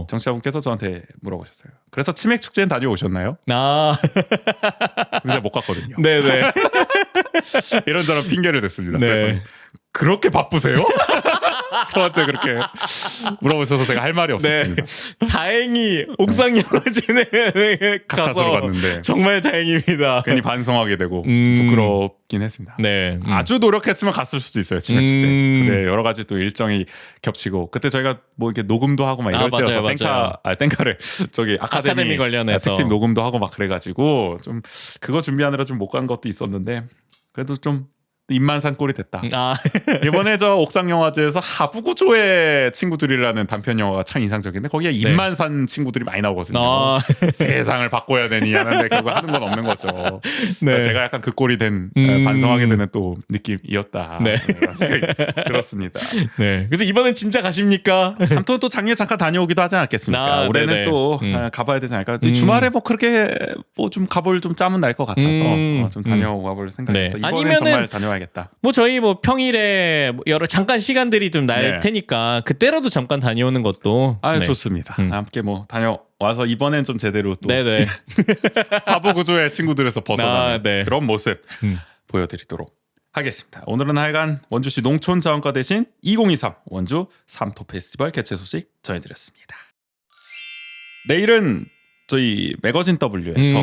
청취자분께서 저한테 물어보셨어요. 그래서 치맥 축제는 다녀오셨나요? 근데 못 갔거든요. 네네. 이런저런 핑계를 댔습니다. 네. 그랬더니 그렇게 바쁘세요? 저한테 그렇게 물어보셔서 제가 할 말이 없었습니다. 다행히 옥상 영화제는 가까스로 가서 갔는데 정말 다행입니다. 괜히 반성하게 되고 부끄럽긴 했습니다. 네. 아주 노력했으면 갔을 수도 있어요. 치맥 축제. 근데 여러 가지 또 일정이 겹치고 그때 저희가 뭐 이렇게 녹음도 하고 막 이럴 때여서 땡카를 저기 아카데미 관련해서 특집 녹음도 하고 막 그래가지고 좀 그거 준비하느라 좀 못 간 것도 있었는데 그래도 좀 입만산 꼴이 됐다. 이번에 저 옥상영화제에서 하부구조의 친구들이라는 단편 영화가 참 인상적인데 거기에 입만산 친구들이 많이 나오거든요. 세상을 바꿔야 되니 하는데 결국 하는 건 없는 거죠. 제가 약간 그 꼴이 된 반성하게 되는 또 느낌이었다. 그렇습니다. 네. 그래서 이번엔 진짜 가십니까? 삼토는 또 작년에 잠깐 다녀오기도 하지 않았겠습니까? 올해는 또 가봐야 되지 않을까? 주말에 뭐 그렇게 뭐 좀 가볼 좀 짬은 날 것 같아서 좀 다녀와 볼 생각이 있어요. 이번엔 정말 다녀와야겠다. 다녀야겠다. 뭐 저희 뭐 평일에 뭐 여러 잠깐 시간들이 좀 날 네. 테니까 그때라도 잠깐 다녀오는 것도 네. 좋습니다. 함께 뭐 다녀와서 이번엔 좀 제대로 또 네네. 바보 구조의 친구들에서 벗어나는 네. 그런 모습 보여드리도록 하겠습니다. 오늘은 하여간 원주시 농촌자원과 대신 2023 원주 삼토 페스티벌 개최 소식 전해드렸습니다. 내일은 저희 매거진 W에서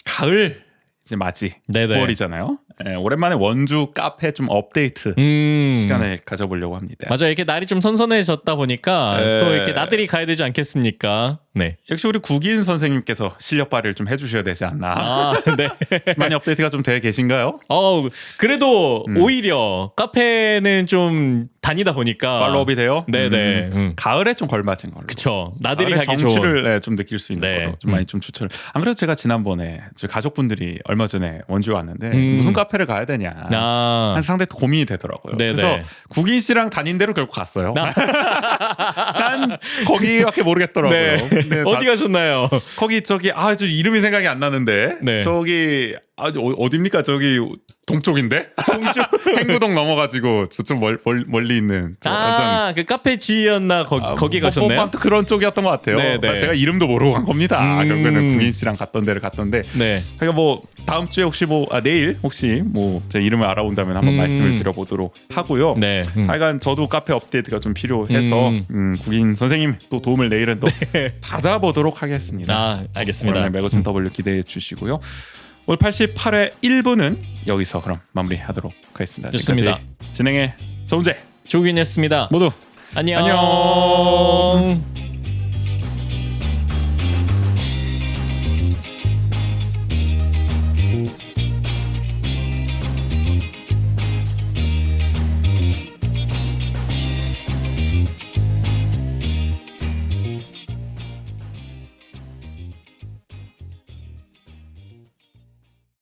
가을 이제 맞이 네네. 9월이잖아요. 예, 오랜만에 원주 카페 좀 업데이트 시간을 가져보려고 합니다. 맞아요. 이렇게 날이 좀 선선해졌다 보니까 네. 또 이렇게 나들이 가야 되지 않겠습니까? 네. 역시 우리 국인 선생님께서 실력 발휘를 좀 해주셔야 되지 않나. 아, 네. 많이 업데이트가 좀 돼 계신가요? 그래도 오히려 카페는 좀 다니다 보니까 팔로업이 돼요? 네네. 가을에 좀 걸맞은 걸로. 그쵸. 나들이 가을에 가기 정취를 좋은. 네, 좀 느낄 수 있는 네. 걸로 좀 많이 좀 추천을. 안 그래도 제가 지난번에 저희 가족분들이 얼마 전에 원주에 왔는데 무슨 카페를 가야 되냐. 한 상당히 또 고민이 되더라고요. 네네. 그래서 국인 씨랑 다닌 대로 결국 갔어요. 난 거기밖에 모르겠더라고요. 네. 근데 어디 가셨나요? 거기 저기 저 이름이 생각이 안 나는데 네. 저기 어디입니까? 저기 동쪽인데? 동쪽 행구동 넘어가지고 저쪽 멀리 있는 완전 그 카페 G였나 거기 가셨나요? 아무튼 그런 쪽이었던 것 같아요. 네. 제가 이름도 모르고 간 겁니다. 결국에는 국인 씨랑 갔던 데를 갔던데. 네. 그러니까 뭐 다음 주에 혹시 내일 혹시 뭐 제 이름을 알아본다면 한번 말씀을 드려보도록 하고요. 네. 하여간 저도 카페 업데이트가 좀 필요해서 국인 선생님 또 도움을 내일은 또 받아보도록 하겠습니다. 알겠습니다. 오늘 매거진 W 기대해 주시고요. 오늘 88회 1부는 여기서 그럼 마무리하도록 하겠습니다. 좋습니다. 지금까지 진행의 서훈재 조균이었습니다. 모두 안녕.